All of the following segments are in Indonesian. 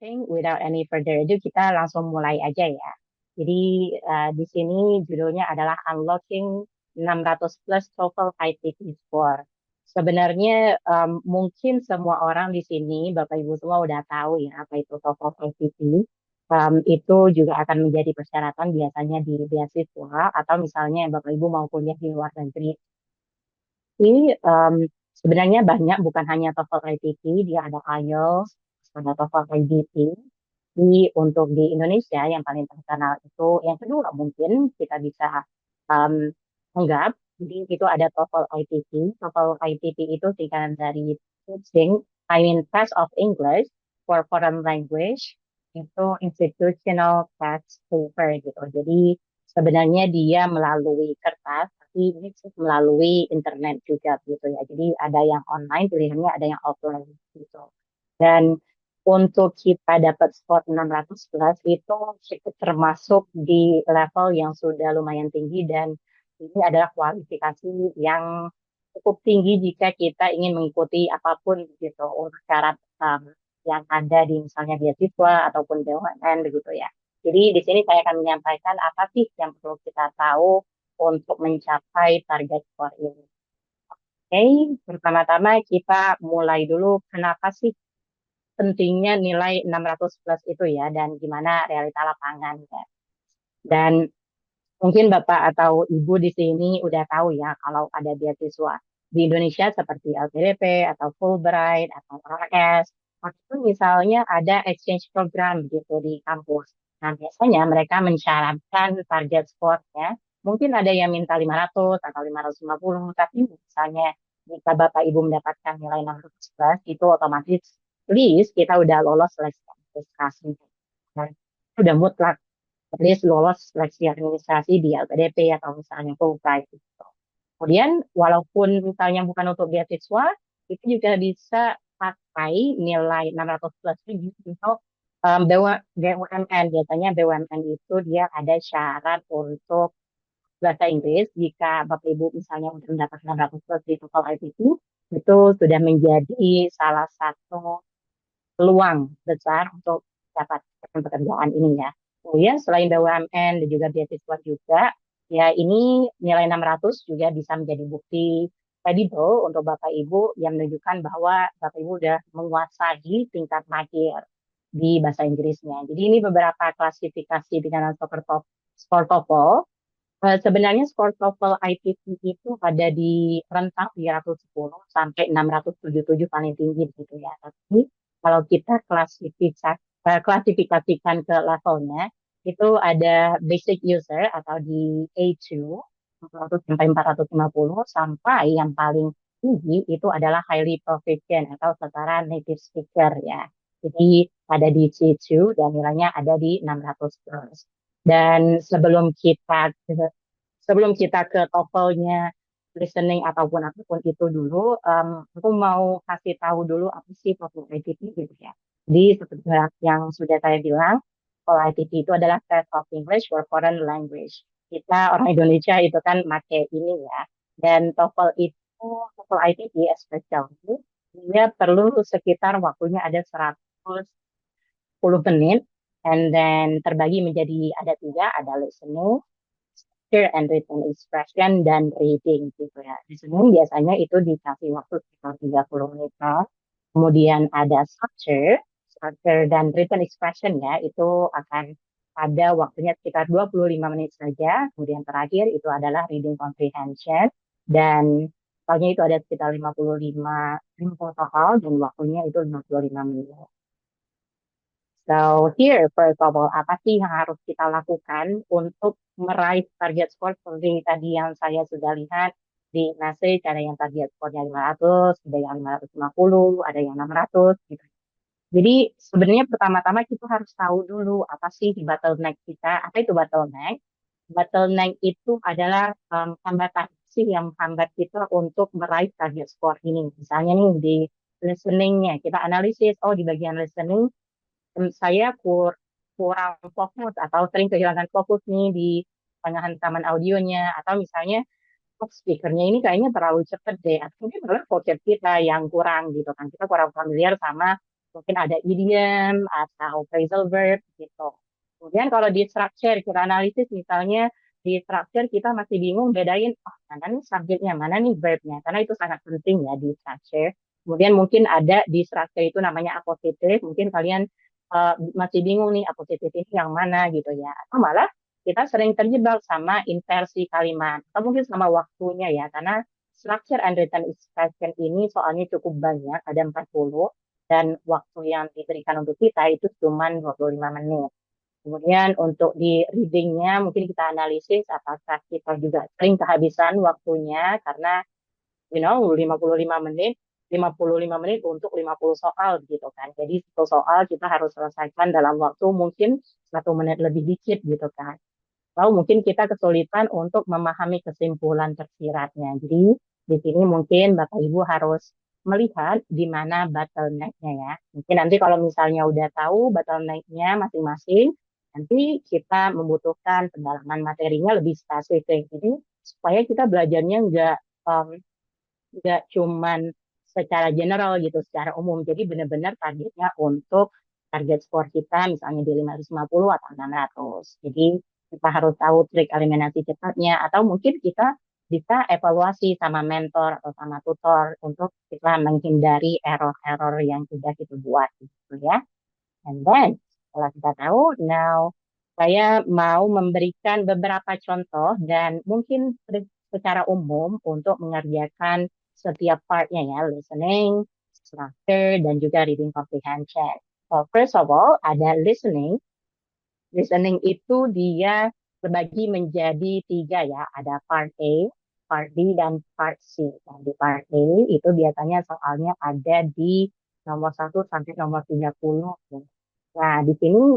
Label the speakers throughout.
Speaker 1: think without any further ado kita langsung mulai aja ya. Jadi di sini judulnya adalah Unlocking 600 plus TOEFL ITP Score. Sebenarnya mungkin semua orang di sini, Bapak Ibu semua udah tahu ya apa itu TOEFL ITP. Itu juga akan menjadi persyaratan biasanya di beasiswa atau misalnya Bapak Ibu mau kuliah di luar negeri. Jadi sebenarnya banyak bukan hanya TOEFL ITP, dia ada IELTS, ada TOEFL IGP. Untuk di Indonesia yang paling terkenal itu yang kedua mungkin kita bisa um, anggap. Jadi itu ada TOEFL ITP. TOEFL ITP itu singkatan dari Teaching, I mean Test of English for Foreign Language, itu institutional test paper gitu. Jadi sebenarnya dia melalui kertas, tapi ini melalui internet juga gitu ya. Jadi ada yang online pilihannya, ada yang offline gitu. Dan untuk kita dapat skor 600 plus itu termasuk di level yang sudah lumayan tinggi dan ini adalah kualifikasi yang cukup tinggi jika kita ingin mengikuti apapun gitu untuk syarat yang ada di misalnya beasiswa ataupun BUMN begitu ya. Jadi di sini saya akan menyampaikan apa sih yang perlu kita tahu untuk mencapai target skor ini. Oke, pertama-tama kita mulai dulu kenapa sih pentingnya nilai 600 plus itu ya dan gimana realita lapangan ya. Dan mungkin Bapak atau Ibu di sini udah tahu ya kalau ada beasiswa di Indonesia seperti LPDP atau Fulbright atau RS atau misalnya ada exchange program gitu di kampus. Nah, biasanya mereka mensyaratkan target score-nya. Mungkin ada yang minta 500 atau 550, tapi misalnya jika Bapak Ibu mendapatkan nilai 600 plus, itu otomatis list kita udah lolos seleksi administrasi. Dan itu udah mutlak at least lolos seleksi administrasi di LPDP atau misalnya Fulbright gitu. Kemudian walaupun misalnya bukan untuk beasiswa, itu juga bisa pakai nilai 600 plus itu untuk BUMN. Biasanya BUMN itu dia ada syarat untuk bahasa Inggris. Jika Bapak Ibu misalnya udah mendapat 600 plus di TOEFL ITP, itu sudah menjadi salah satu peluang besar untuk dapat pekerjaan ini ya. Kemudian selain BUMN dan juga beasiswa juga, ya ini nilai 600 juga bisa menjadi bukti kredibel untuk Bapak Ibu yang menunjukkan bahwa Bapak Ibu sudah menguasai tingkat mahir di bahasa Inggrisnya. Jadi ini beberapa klasifikasi dengan skor TOEFL. Sebenarnya skor TOEFL ITP itu ada di rentang 310 sampai 677 paling tinggi gitu ya. Tapi kalau kita klasifikasikan ke levelnya, itu ada basic user atau di A2, 400 sampai 450, sampai yang paling tinggi itu adalah highly proficient atau setara native speaker ya. Jadi ada di C2 dan nilainya ada di 600 plus. Dan sebelum kita ke TOEFL-nya listening ataupun apapun itu dulu, aku mau kasih tahu dulu apa sih TOEFL ITP gitu ya. Jadi seperti yang sudah saya bilang, TOEFL ITP itu adalah Test of English for Foreign Language. Kita orang Indonesia itu kan make ini ya. Dan TOEFL ITP especially, dia perlu sekitar waktunya ada 110 menit, and then terbagi menjadi ada tiga, ada listening, speaker and written expression, dan reading gitu ya. Listening biasanya itu dikasih waktu sekitar 30 menit. Kemudian ada structure dan written expression ya, itu akan ada waktunya sekitar 25 menit saja. Kemudian terakhir itu adalah reading comprehension dan totalnya itu ada sekitar 50 total dan waktunya itu 55 menit. So here, first of all, apa sih yang harus kita lakukan untuk meraih target skor seperti tadi yang saya sudah lihat di message, ada yang target skornya 500, ada yang 550, ada yang 600 gitu. Jadi sebenarnya pertama-tama kita harus tahu dulu apa sih bottleneck kita. Apa itu bottleneck? Bottleneck itu adalah hambatan sih yang hambat kita untuk meraih target skor ini. Misalnya nih di listeningnya, kita analisis, oh di bagian listening saya kurang fokus atau sering kehilangan fokus nih di tengah rekaman audionya atau misalnya oh, speakernya ini kayaknya terlalu cepet deh atau mungkin malah vocab kita yang kurang gitu kan kita kurang familiar sama mungkin ada idiom atau phrasal verb gitu. Kemudian kalau di structure kita analisis misalnya di structure kita masih bingung bedain oh, mana nih subjeknya, mana nih verbnya, karena itu sangat penting ya di structure. Kemudian mungkin ada di structure itu namanya apositif, mungkin kalian masih bingung nih apositif ini yang mana gitu ya. Atau malah kita sering terjebak sama inversi kalimat atau mungkin sama waktunya ya, karena structure and written expression ini soalnya cukup banyak, ada 40 dan waktu yang diberikan untuk kita itu cuma 25 menit. Kemudian untuk di readingnya mungkin kita analisis apakah kita juga sering kehabisan waktunya karena 55 menit untuk 50 soal gitu kan. Jadi satu soal kita harus selesaikan dalam waktu mungkin 1 menit lebih dikit gitu kan. Atau mungkin kita kesulitan untuk memahami kesimpulan tersiratnya. Jadi di sini mungkin Bapak Ibu harus melihat di mana bottleneck-nya ya. Mungkin nanti kalau misalnya udah tahu bottleneck-nya masing-masing, nanti kita membutuhkan pendalaman materinya lebih spesifik. Jadi supaya kita belajarnya nggak cuman secara general gitu, secara umum. Jadi benar-benar targetnya untuk target skor kita misalnya di 550 atau 600. Jadi kita harus tahu trik eliminasi cepatnya atau mungkin kita bisa evaluasi sama mentor atau sama tutor untuk kita menghindari error-error yang sudah kita buat gitu ya. And then setelah kita tahu, now saya mau memberikan beberapa contoh dan mungkin secara umum untuk mengerjakan setiap partnya ya, listening, structure, dan juga reading comprehension. So, first of all, ada listening. Listening itu dia terbagi menjadi tiga ya, ada part A, part B, dan part C. Nah, di part A itu biasanya soalnya ada di nomor 1 sampai nomor 30. Nah, di sini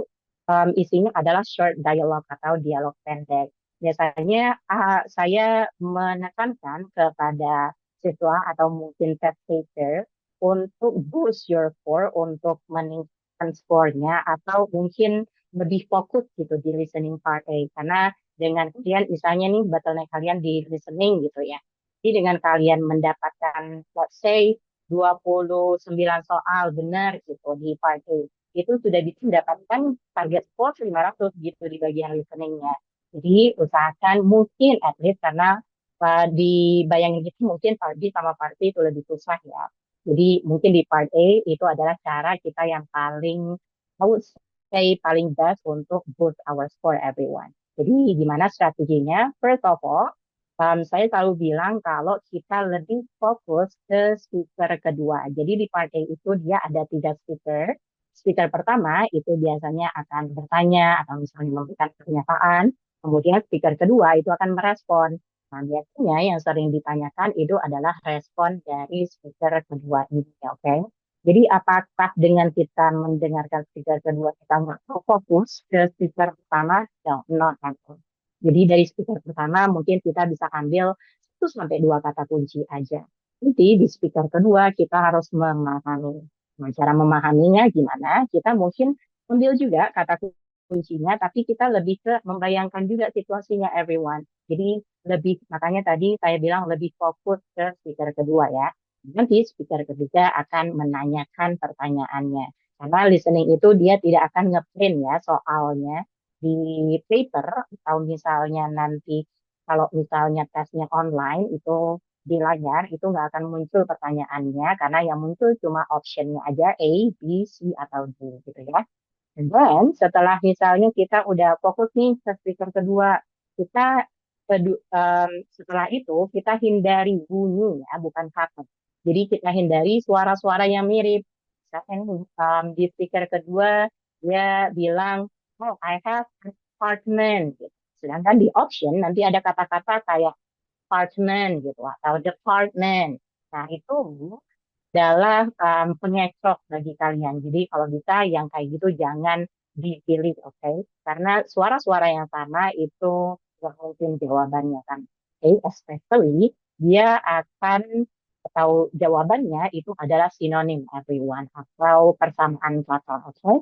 Speaker 1: isinya adalah short dialogue atau dialog pendek. Biasanya saya menekankan kepada siswa atau mungkin test taker untuk boost your score, untuk meningkatkan skornya atau mungkin lebih fokus gitu di listening part A. Karena dengan kalian, misalnya nih bottleneck kalian di listening gitu ya. Jadi dengan kalian mendapatkan, let's say, 29 soal benar gitu di part A itu sudah bisa mendapatkan target score 500 gitu di bagian listeningnya. Jadi usahakan mungkin at least karena dibayangin gitu mungkin part B sama part C itu lebih susah ya. Jadi mungkin di part A itu adalah cara kita yang paling, I would say paling best untuk boost our score everyone. Jadi gimana strateginya? First of all, saya selalu bilang kalau kita lebih fokus ke speaker kedua. Jadi di part A itu dia ada 3 speaker. Speaker pertama itu biasanya akan bertanya atau misalnya memberikan pernyataan. Kemudian speaker kedua itu akan merespon. Nah, biasanya yang sering ditanyakan itu adalah respon dari speaker kedua ini, oke? Okay? Jadi apakah dengan kita mendengarkan speaker kedua kita nggak fokus ke speaker pertama? No, not at all. Jadi dari speaker pertama mungkin kita bisa ambil 1 sampai 2 kata kunci aja. Jadi di speaker kedua kita harus memahami. Nah, cara memahaminya gimana? Kita mungkin ambil juga kata kuncinya, tapi kita lebih ke membayangkan juga situasinya everyone. Jadi lebih, makanya tadi saya bilang lebih fokus ke speaker kedua ya. Nanti speaker ketiga akan menanyakan pertanyaannya. Karena listening itu dia tidak akan ngeprint ya soalnya di paper atau misalnya nanti kalau misalnya tesnya online itu di layar itu nggak akan muncul pertanyaannya karena yang muncul cuma optionnya aja A, B, C atau D gitu ya. Dan setelah misalnya kita udah fokus nih ke speaker kedua, kita setelah itu kita hindari bunyi ya, bukan kata. Jadi kita hindari suara-suara yang mirip. Misalnya di speaker kedua dia bilang, oh I have an apartment. Gitu. Sedangkan di option nanti ada kata-kata kayak apartment gitu atau department. Nah itu adalah pengecoh bagi kalian. Jadi kalau bisa yang kayak gitu jangan dipilih, oke? Okay? Karena suara-suara yang sama itu nggak mungkin jawabannya kan. Okay? Especially dia akan atau jawabannya itu adalah sinonim everyone atau persamaan kata, oke? Okay?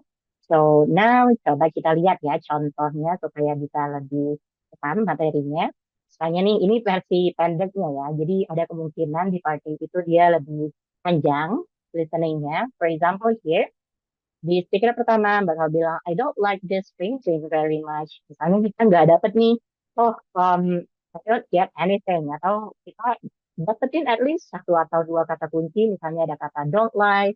Speaker 1: So now coba kita lihat ya contohnya supaya bisa lebih paham materinya. Misalnya nih, ini versi pendeknya ya. Jadi ada kemungkinan di part A itu dia lebih panjang listeningnya. For example here, di speaker pertama bakal bilang, I don't like this painting very much. Misalnya kita nggak dapet nih, oh, I don't get anything. Atau kita dapetin at least satu atau dua kata kunci, misalnya ada kata don't like,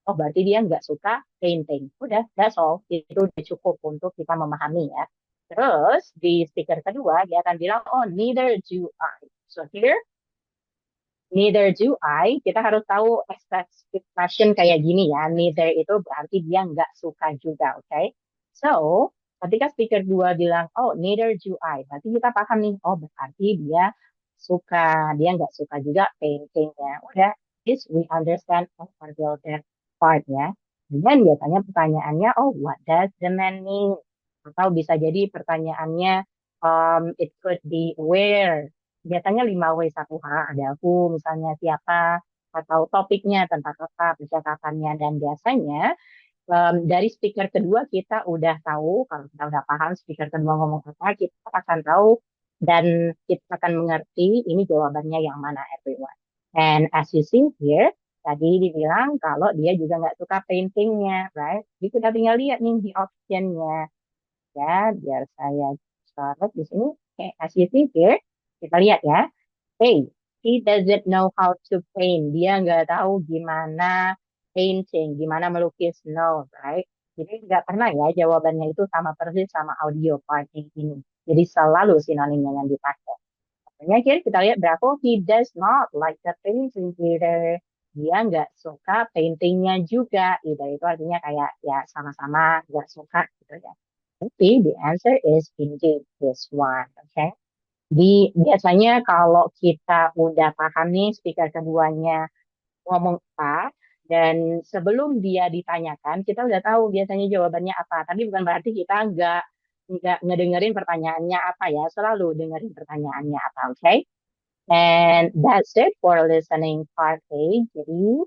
Speaker 1: oh berarti dia nggak suka painting. Udah, that's all. Itu udah cukup untuk kita memahami ya. Terus di speaker kedua, dia akan bilang, oh, neither do I. So here, neither do I, kita harus tahu expression kayak gini ya. Neither itu berarti dia nggak suka juga, oke? Okay? So, ketika speaker dua bilang, oh, neither do I, berarti kita paham nih, oh, berarti dia suka, dia nggak suka juga paintingnya. Udah, this we understand until that part ya. Dan biasanya pertanyaannya, oh, what does the man mean? Atau bisa jadi pertanyaannya, it could be where, biasanya 5W1H, ada aku, misalnya siapa, atau topiknya tentang apa, percakapannya. Dan biasanya dari speaker kedua kita udah tahu, kalau kita udah paham speaker kedua ngomong apa, kita akan tahu dan kita akan mengerti ini jawabannya yang mana, everyone. And as you see here, tadi dibilang kalau dia juga nggak suka paintingnya, right? Jadi kita tinggal lihat nih di optionnya ya, biar saya sorot di sini. Okay, as you see here, kita lihat ya. Hey, he doesn't know how to paint. Dia nggak tahu gimana painting, gimana melukis. No, right? Jadi nggak pernah ya jawabannya itu sama persis sama audio part ini. Jadi selalu sinonimnya yang dipakai. Makanya kita lihat berapa, he does not like the painting either. Dia nggak suka paintingnya juga. Either itu artinya kayak ya sama-sama nggak suka gitu ya. Tapi the answer is indeed this one. Okay. Biasanya kalau kita udah paham nih speaker keduanya ngomong apa, dan sebelum dia ditanyakan, kita udah tahu biasanya jawabannya apa. Tapi bukan berarti kita nggak ngedengerin pertanyaannya apa ya, selalu dengerin pertanyaannya apa, oke? Okay? And that's it for listening part A. Jadi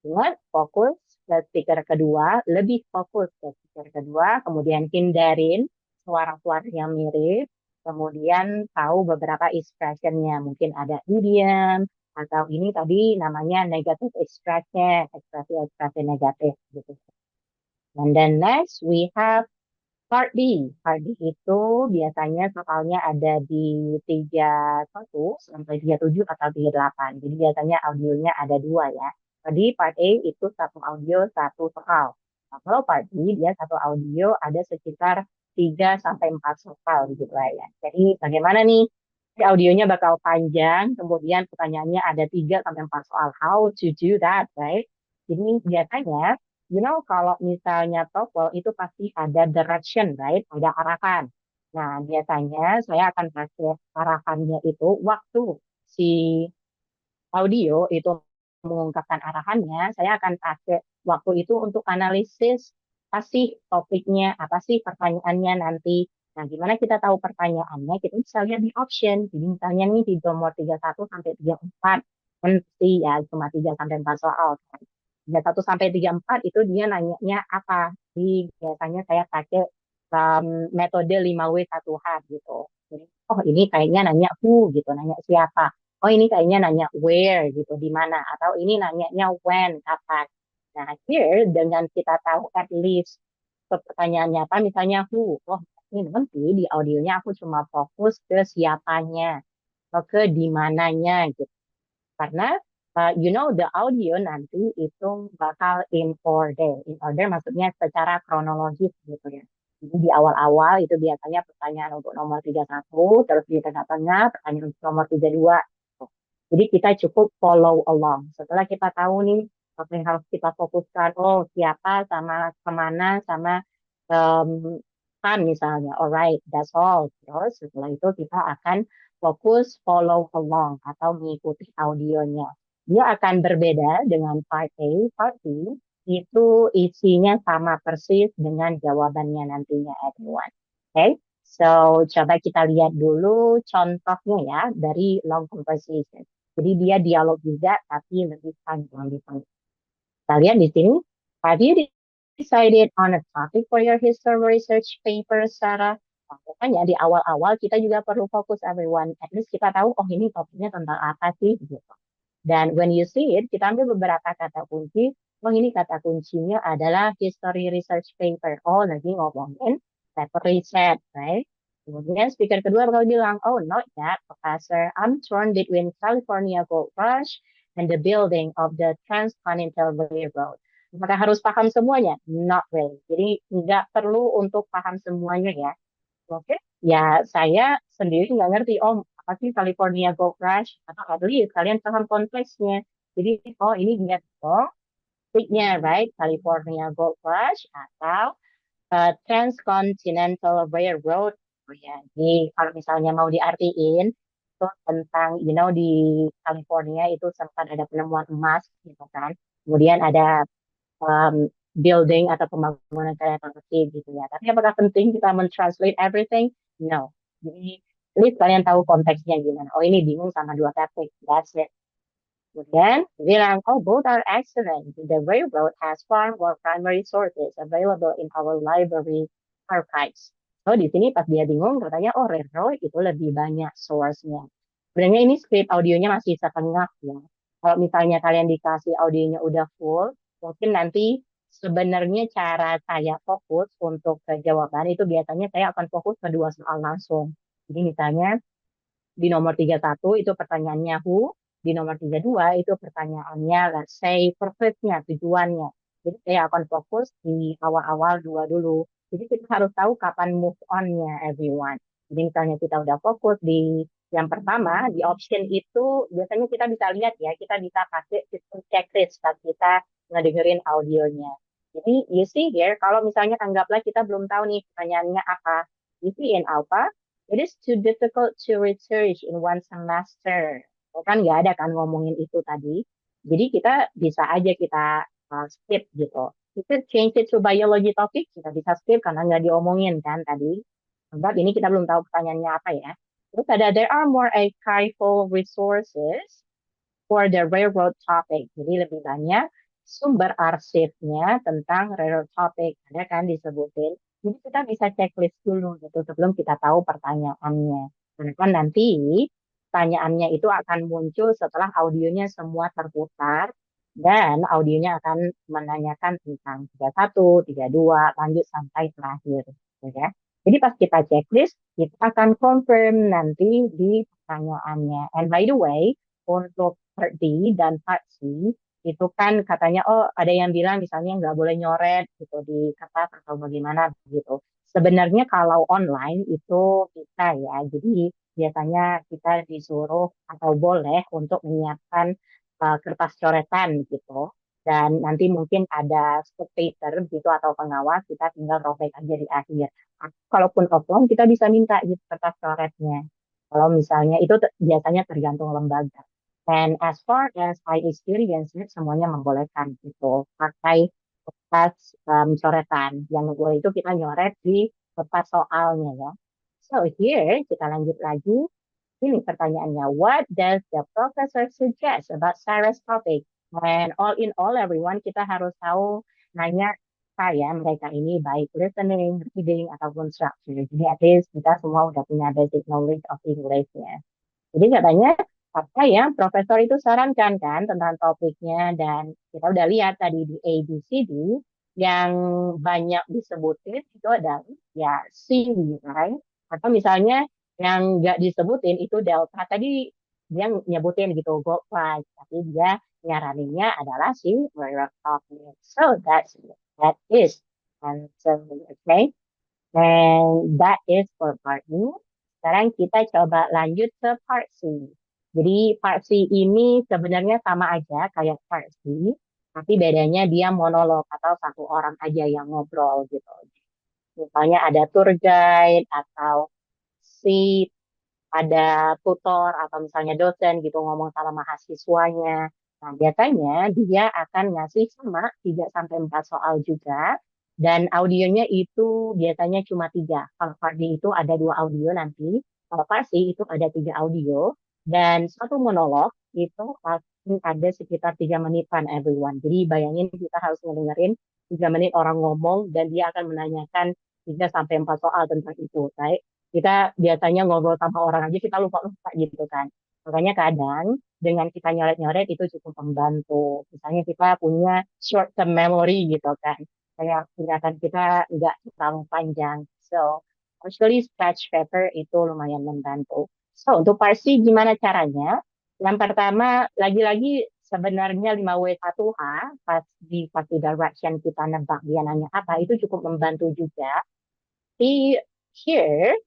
Speaker 1: ingat, fokus ke speaker kedua, lebih fokus ke speaker kedua, kemudian hindarin suara-suara yang mirip, kemudian tahu beberapa expressionnya, mungkin ada idiom, atau ini tadi namanya negative expression, ekspresi-ekspresi negatif gitu. And then next we have part B. Part B itu biasanya soalnya ada di 31 sampai 37 atau 38. Jadi biasanya audionya ada dua ya. Tadi part A itu satu audio, satu soal. Nah, kalau part B dia satu audio ada sekitar 3 sampai 4 soal gitu lah ya. Jadi bagaimana nih? Jadi audionya bakal panjang, kemudian pertanyaannya ada 3 sampai 4 soal. How to do that, right? Jadi biasanya kalau misalnya TOEFL itu pasti ada direction, right? Ada arahan. Nah, biasanya saya akan pakai arahannya itu waktu si audio itu mengungkapkan arahannya, saya akan pakai waktu itu untuk analisis apa sih topiknya, apa sih pertanyaannya nanti. Nah, gimana kita tahu pertanyaannya? Kita bisa lihat di option. Jadi misalnya nih di nomor 31 sampai 34, kan pasti ya cuma 3 sampai 4 soal. 31 sampai 34 itu dia nanyanya apa. Jadi biasanya saya pakai metode 5W1H gitu. Jadi, oh ini kayaknya nanya who gitu, nanya siapa. Oh ini kayaknya nanya where gitu, di mana. Atau ini nanyanya when, kapan. Nah, here dengan kita tahu at least pertanyaannya apa, misalnya who. Oh, ini nanti di audionya aku cuma fokus ke siapanya, atau ke di mananya gitu. Karena the audio nanti itu bakal in order. In order maksudnya secara kronologis gitu ya. Jadi di awal-awal itu biasanya pertanyaan untuk nomor 31, terus di tengah-tengah pertanyaan untuk nomor 32. Jadi kita cukup follow along. Setelah kita tahu nih apa yang harus kita fokuskan, oh siapa sama kemana sama kan misalnya, alright, that's all. Terus setelah itu kita akan fokus follow along atau mengikuti audionya. Dia akan berbeda dengan part A, part B itu isinya sama persis dengan jawabannya nantinya everyone. Oke, okay? So coba kita lihat dulu contohnya ya dari long conversation. Jadi dia dialog juga tapi lebih panjang di sini. Kita lihat di sini. Have you decided on a topic for your history research paper, Sarah? Makanya di awal-awal kita juga perlu fokus everyone. At least kita tahu, oh ini topiknya tentang apa sih gitu. Dan when you see it, kita ambil beberapa kata kunci. Oh, ini kata kuncinya adalah history research paper. Oh, lagi ngomongin paper riset, right? Kemudian speaker kedua bakal bilang, oh, not that, Professor. I'm torn between California Gold Rush and the building of the Transcontinental Railroad. Apakah harus paham semuanya? Not really. Jadi nggak perlu untuk paham semuanya ya. Oke, ya saya sendiri nggak ngerti, oh apa sih California Gold Rush? Atau at least kalian paham konteksnya. Jadi, oh ini dia oh, nya, right? California Gold Rush atau Transcontinental Railroad. Oh ya, jadi kalau misalnya mau diartiin itu tentang, di California itu sempat ada penemuan emas gitu kan. Kemudian ada building atau pembangunan kereta api gitu ya. Tapi apakah penting kita mentranslate everything? No. Jadi, at least kalian tahu konteksnya gimana. Oh, ini bingung sama dua kata. That's it. Kemudian bilang, oh, both are excellent. The railroad has far more primary sources available in our library archives. So, di sini pas dia bingung, katanya, oh, railroad itu lebih banyak source-nya. Sebenarnya ini script audionya masih setengah ya. Kalau misalnya kalian dikasih audionya udah full, mungkin nanti sebenarnya cara saya fokus untuk ke jawaban itu biasanya saya akan fokus ke dua soal langsung. Jadi misalnya di nomor 31 itu pertanyaannya who, di nomor 32 itu pertanyaannya let's say purpose-nya, tujuannya. Jadi saya akan fokus di awal-awal dua dulu. Jadi kita harus tahu kapan move on-nya everyone. Jadi misalnya kita udah fokus di yang pertama, di option itu biasanya kita bisa lihat ya, kita bisa pakai sistem checklist pas kita ngedengerin audionya. Jadi you see here, kalau misalnya anggaplah kita belum tahu nih pertanyaannya apa. You see in apa? It is too difficult to research in one semester. Oh, kan nggak ada kan ngomongin itu tadi. Jadi kita bisa aja kita skip gitu. Kita change it to biology topic, kita bisa skip karena nggak diomongin kan tadi. Sebab ini kita belum tahu pertanyaannya apa ya. Terus ada there are more archival resources for the railroad topic. Jadi lebih banyak sumber arsipnya tentang railroad topic. Ada kan disebutin. Jadi kita bisa checklist dulu gitu sebelum kita tahu pertanyaannya. Karena kan nanti pertanyaannya itu akan muncul setelah audionya semua terputar dan audionya akan menanyakan tentang 31, 32, lanjut sampai terakhir. Gitu ya. Jadi pas kita checklist, kita akan confirm nanti di pertanyaannya. And by the way, untuk part D dan part C itu kan katanya oh ada yang bilang misalnya nggak boleh nyoret gitu di kertas atau bagaimana gitu. Sebenarnya kalau online itu bisa ya. Jadi biasanya kita disuruh atau boleh untuk menyiapkan kertas coretan gitu. Dan nanti mungkin ada spectator gitu atau pengawas, kita tinggal robek aja di akhir. Kalaupun offline, kita bisa minta gitu kertas coretnya. Kalau misalnya itu biasanya tergantung lembaga. And as far as I experience it, semuanya membolehkan gitu. Pakai kertas coretan. Yang boleh itu kita nyoret di kertas soalnya ya. So here, kita lanjut lagi. Ini pertanyaannya. What does the professor suggest about Sarah's topic? And all in all, everyone, kita harus tahu nanya saya mereka ini baik listening, reading, ataupun structure. Jadi at least kita semua udah punya basic knowledge of English-nya. Jadi katanya apa ya, profesor itu sarankan kan tentang topiknya dan kita udah lihat tadi di A, B, C, D yang banyak disebutin itu adalah ya C, right? Atau misalnya yang nggak disebutin itu delta tadi dia nyebutin gitu gold price tapi dia nyaraninnya adalah si rare topic. So that is answer, okay? And that is for part B. Sekarang kita coba lanjut ke part C. Jadi part C ini sebenarnya sama aja kayak part C, tapi bedanya dia monolog atau satu orang aja yang ngobrol gitu. Misalnya ada tour guide atau si ada tutor atau misalnya dosen gitu ngomong sama mahasiswanya. Nah, biasanya dia akan ngasih sama 3 sampai 4 soal juga dan audionya itu biasanya cuma 3. Kalau Fardi itu ada 2 audio nanti, kalau Farsi itu ada 3 audio dan satu monolog itu pasti ada sekitar 3 menitan everyone. Jadi bayangin kita harus ngedengerin 3 menit orang ngomong dan dia akan menanyakan 3 sampai 4 soal tentang itu, right? Kita biasanya ngobrol sama orang aja kita lupa-lupa gitu kan. Makanya kadang dengan kita nyoret-nyoret itu cukup membantu. Misalnya kita punya short term memory gitu kan. Kayak ingatan kita nggak terlalu panjang. So, actually scratch paper itu lumayan membantu. So, untuk parsi gimana caranya? Yang pertama, lagi-lagi sebenarnya 5W1H, pas di pasti direction kita nebak dia nanya apa, itu cukup membantu juga. Di here,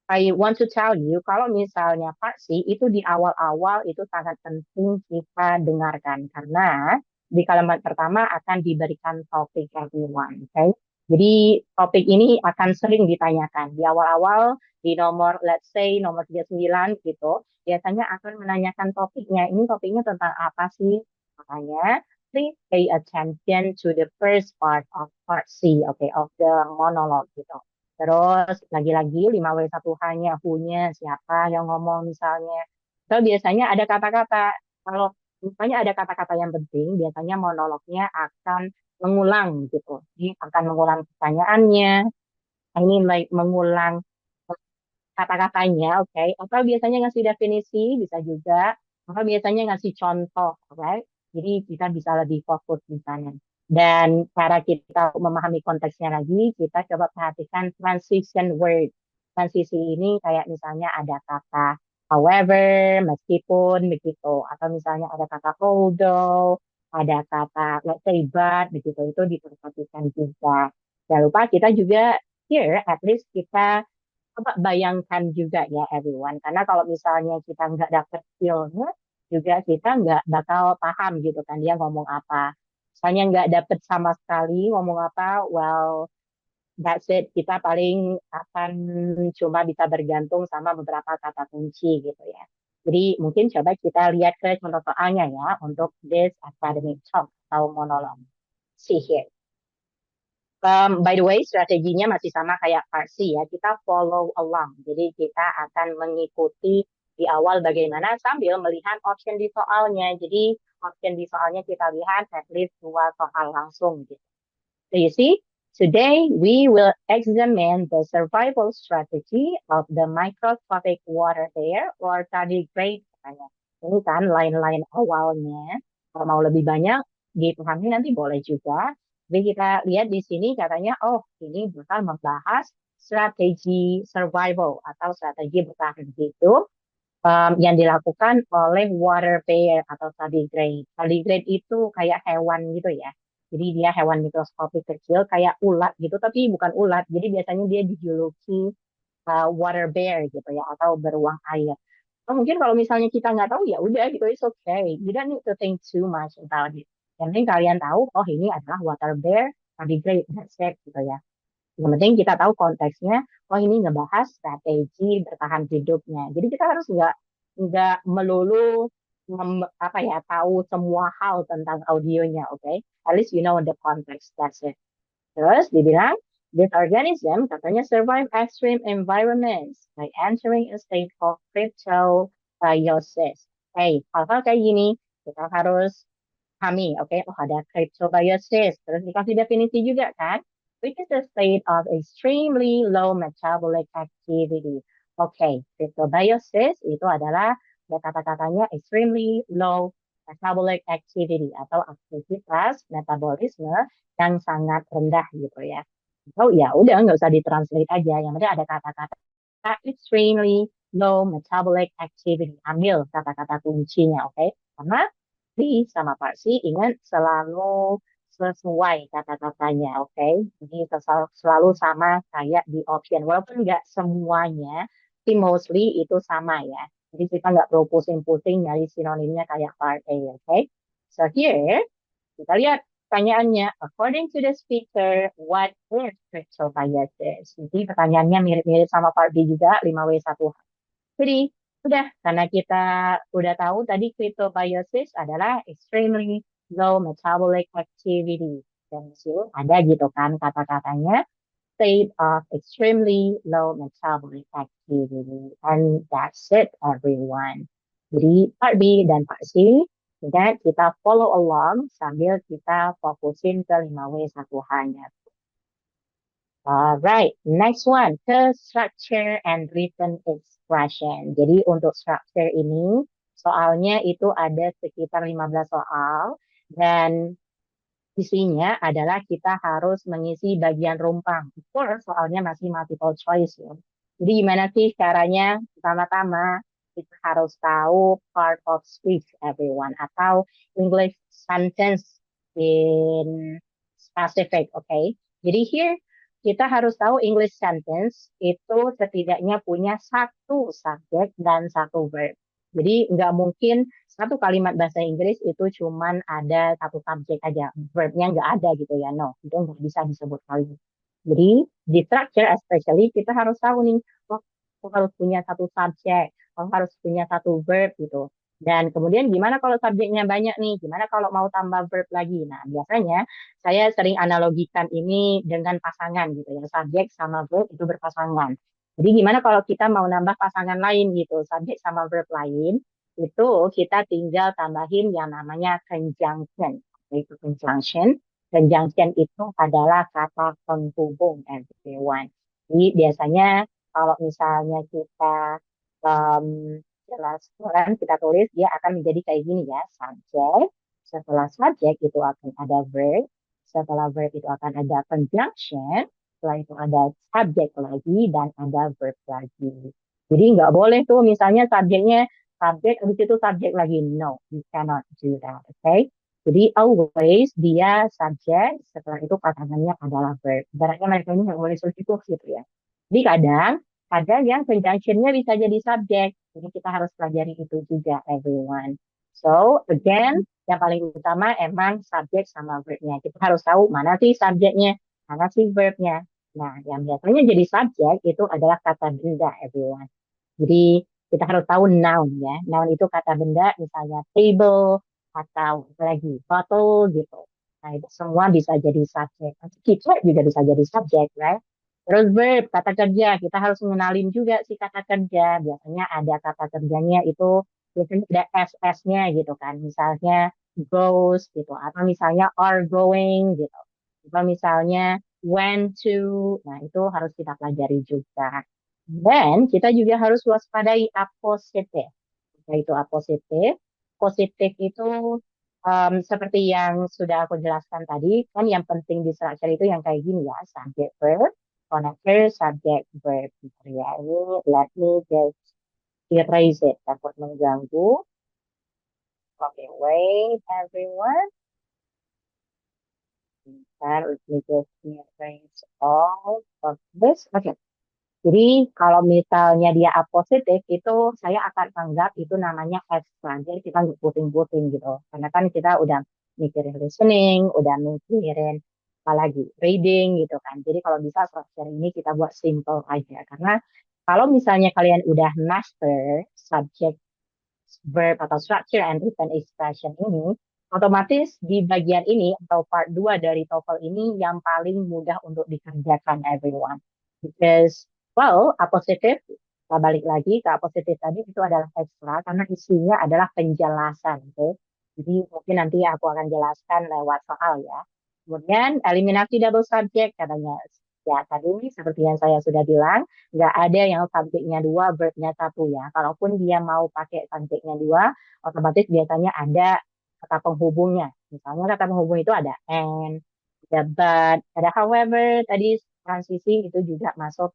Speaker 1: I want to tell you, kalau misalnya Paksi itu di awal-awal itu sangat penting kita dengarkan karena di kalimat pertama akan diberikan topik everyone, okay? Jadi topik ini akan sering ditanyakan di awal-awal di nomor let's say nomor 39 gitu, biasanya akan menanyakan topiknya. Ini topiknya tentang apa sih? Makanya please pay attention to the first part of part C, okay, of the monologue gitu. Terus lagi-lagi 5W1H-nya who-nya siapa yang ngomong misalnya. Atau biasanya ada kata-kata, kalau misalnya ada kata-kata yang penting, biasanya monolognya akan mengulang gitu. Jadi akan mengulang pertanyaannya, ini like mengulang kata-katanya, oke. Atau biasanya ngasih definisi, bisa juga. Atau biasanya ngasih contoh, oke. Jadi kita bisa lebih fokus di sana. Dan cara kita memahami konteksnya lagi, kita coba perhatikan transition word. Transisi ini kayak misalnya ada kata however, meskipun, begitu. Atau misalnya ada kata although, ada kata let's say but, begitu. Itu diperhatikan juga. Jangan lupa kita juga here, at least kita coba bayangkan juga ya everyone. Karena kalau misalnya kita nggak dapet feel-nya, juga kita nggak bakal paham gitu kan dia ngomong apa. Misalnya nggak dapet sama sekali ngomong apa, well, that's it. Kita paling akan cuma bisa bergantung sama beberapa kata kunci gitu ya. Jadi mungkin coba kita lihat ke contoh soalnya ya untuk this academic talk atau monolog. See here. By the way, strateginya masih sama kayak Parsi ya. Kita follow along. Jadi kita akan mengikuti di awal bagaimana sambil melihat option di soalnya. Jadi option di soalnya kita lihat at least dua soal langsung gitu. So you see, today we will examine the survival strategy of the microscopic water bear or tardigrade. Katanya. Ini kan line-line awalnya. Kalau mau lebih banyak, dipahami nanti boleh juga. Jadi kita lihat di sini katanya, oh ini bakal membahas strategi survival atau strategi bertahan hidup yang dilakukan oleh water bear atau tardigrade. Tardigrade itu kayak hewan gitu ya. Jadi dia hewan mikroskopik kecil kayak ulat gitu, tapi bukan ulat. Jadi biasanya dia dijuluki water bear gitu ya, atau beruang air. Oh, mungkin kalau misalnya kita nggak tahu ya udah gitu, it's okay. You don't need to think too much about it. Yang penting kalian tahu, oh ini adalah water bear tardigrade, that's it gitu ya. Yang penting kita tahu konteksnya, oh ini ngebahas strategi bertahan hidupnya. Jadi kita harus nggak melulu apa ya tahu semua hal tentang audionya, oke? Okay? At least you know the context, that's it. Terus dibilang, this organism katanya survive extreme environments by entering a state of cryptobiosis. Hey, hal-hal kayak gini kita harus kami, oke, okay? Oh ada cryptobiosis, terus dikasih definisi juga kan, which is a state of extremely low metabolic activity. Oke, okay, cryptobiosis itu adalah ya kata-katanya extremely low metabolic activity atau aktivitas metabolisme yang sangat rendah gitu ya. Oh ya udah nggak usah ditranslate aja, yang penting ada kata-kata extremely low metabolic activity. Ambil kata-kata kuncinya, oke? Okay? Karena di sama Pak Si ingat selalu sesuai kata-katanya, oke? Okay? Jadi selalu sama kayak di option. Walaupun nggak semuanya, tapi mostly itu sama ya. Jadi kita nggak perlu pusing-pusing nyari sinonimnya kayak part A, oke? Okay? So here, kita lihat pertanyaannya. According to the speaker, what is cryptobiosis? Jadi pertanyaannya mirip-mirip sama part B juga, 5W1H. Jadi, udah, karena kita udah tahu tadi cryptobiosis adalah extremely low metabolic activity. Dan di sini ada gitu kan kata-katanya, state of extremely low metabolic activity. And that's it, everyone. Jadi, part B dan part C, dan kita follow along sambil kita fokusin ke 5W1H-nya. Alright, next one, ke structure and written expression. Jadi untuk structure ini Soalnya itu ada sekitar 15 soal dan isinya adalah kita harus mengisi bagian rumpang. Of course, soalnya masih multiple choice ya. Jadi gimana sih caranya? Pertama-tama kita harus tahu part of speech everyone atau English sentence in specific, oke? Jadi here kita harus tahu English sentence itu setidaknya punya satu subjek dan satu verb. Jadi nggak mungkin satu kalimat bahasa Inggris itu cuman ada satu subjek aja, verbnya nggak ada gitu ya, no, itu nggak bisa disebut kalimat. Jadi di structure especially kita harus tahu nih, oh, aku harus punya satu subjek, aku harus punya satu verb gitu. Dan kemudian gimana kalau subjeknya banyak nih, gimana kalau mau tambah verb lagi? Nah, biasanya saya sering analogikan ini dengan pasangan gitu ya, subjek sama verb itu berpasangan. Jadi gimana kalau kita mau nambah pasangan lain gitu, subjek sama verb lain, itu kita tinggal tambahin yang namanya conjunction. Itu conjunction. Conjunction itu adalah kata penghubung everyone. Jadi biasanya kalau misalnya kita um, jelaskan, kita tulis, dia akan menjadi kayak gini ya. Subjek, setelah subjek itu akan ada verb, setelah verb itu akan ada conjunction, setelah itu ada subjek lagi, dan ada verb lagi. Jadi nggak boleh tuh misalnya subjeknya subjek, habis itu subjek lagi. No, you cannot do that, okay? Jadi always dia subjek, setelah itu pasangannya adalah verb. Ibaratnya mereka ini nggak boleh substitut gitu ya. Jadi kadang ada yang conjunctionnya bisa jadi subjek. Jadi kita harus pelajari itu juga, everyone. So, again, yang paling utama emang subjek sama verbnya. Kita harus tahu mana sih subjeknya, mana sih verbnya. Nah, yang biasanya jadi subjek itu adalah kata benda, everyone. Jadi kita harus tahu noun ya. Noun itu kata benda, misalnya table atau apa lagi bottle gitu. Nah, itu semua bisa jadi subjek. Kita juga bisa jadi subjek, right? Terus verb, kata kerja. Kita harus mengenalin juga si kata kerja. Biasanya ada kata kerjanya itu biasanya ada SS-nya gitu kan. Misalnya goes gitu. Atau misalnya are going gitu. Atau misalnya went to. Nah, itu harus kita pelajari juga. Dan kita juga harus waspadai apositif. Yaitu apositif. Positif itu seperti yang sudah aku jelaskan tadi, kan yang penting di structure itu yang kayak gini ya, subject verb, connector, subject verb. Bentar ya, ini let me just erase it, takut mengganggu. Oke, wait everyone. Bentar, let me just erase all of this. Oke, jadi kalau misalnya dia A positif itu saya akan anggap itu namanya extra. Jadi kita nggak puting-puting gitu. Karena kan kita udah mikirin listening, udah mikirin apa lagi reading gitu kan. Jadi kalau bisa structure ini kita buat simple aja. Karena kalau misalnya kalian udah master subject, verb atau structure and written expression ini, otomatis di bagian ini atau part 2 dari TOEFL ini yang paling mudah untuk dikerjakan everyone. Because well, apositif, kita balik lagi ke apositif tadi itu adalah ekstra karena isinya adalah penjelasan. Okay? Jadi mungkin nanti aku akan jelaskan lewat soal ya. Kemudian eliminasi double subject katanya. Ya tadi seperti yang saya sudah bilang, nggak ada yang subjeknya dua, verbnya satu ya. Kalaupun dia mau pakai subjeknya dua, otomatis biasanya ada kata penghubungnya. Misalnya kata penghubung itu ada and, ada but, ada however, tadi transisi itu juga masuk,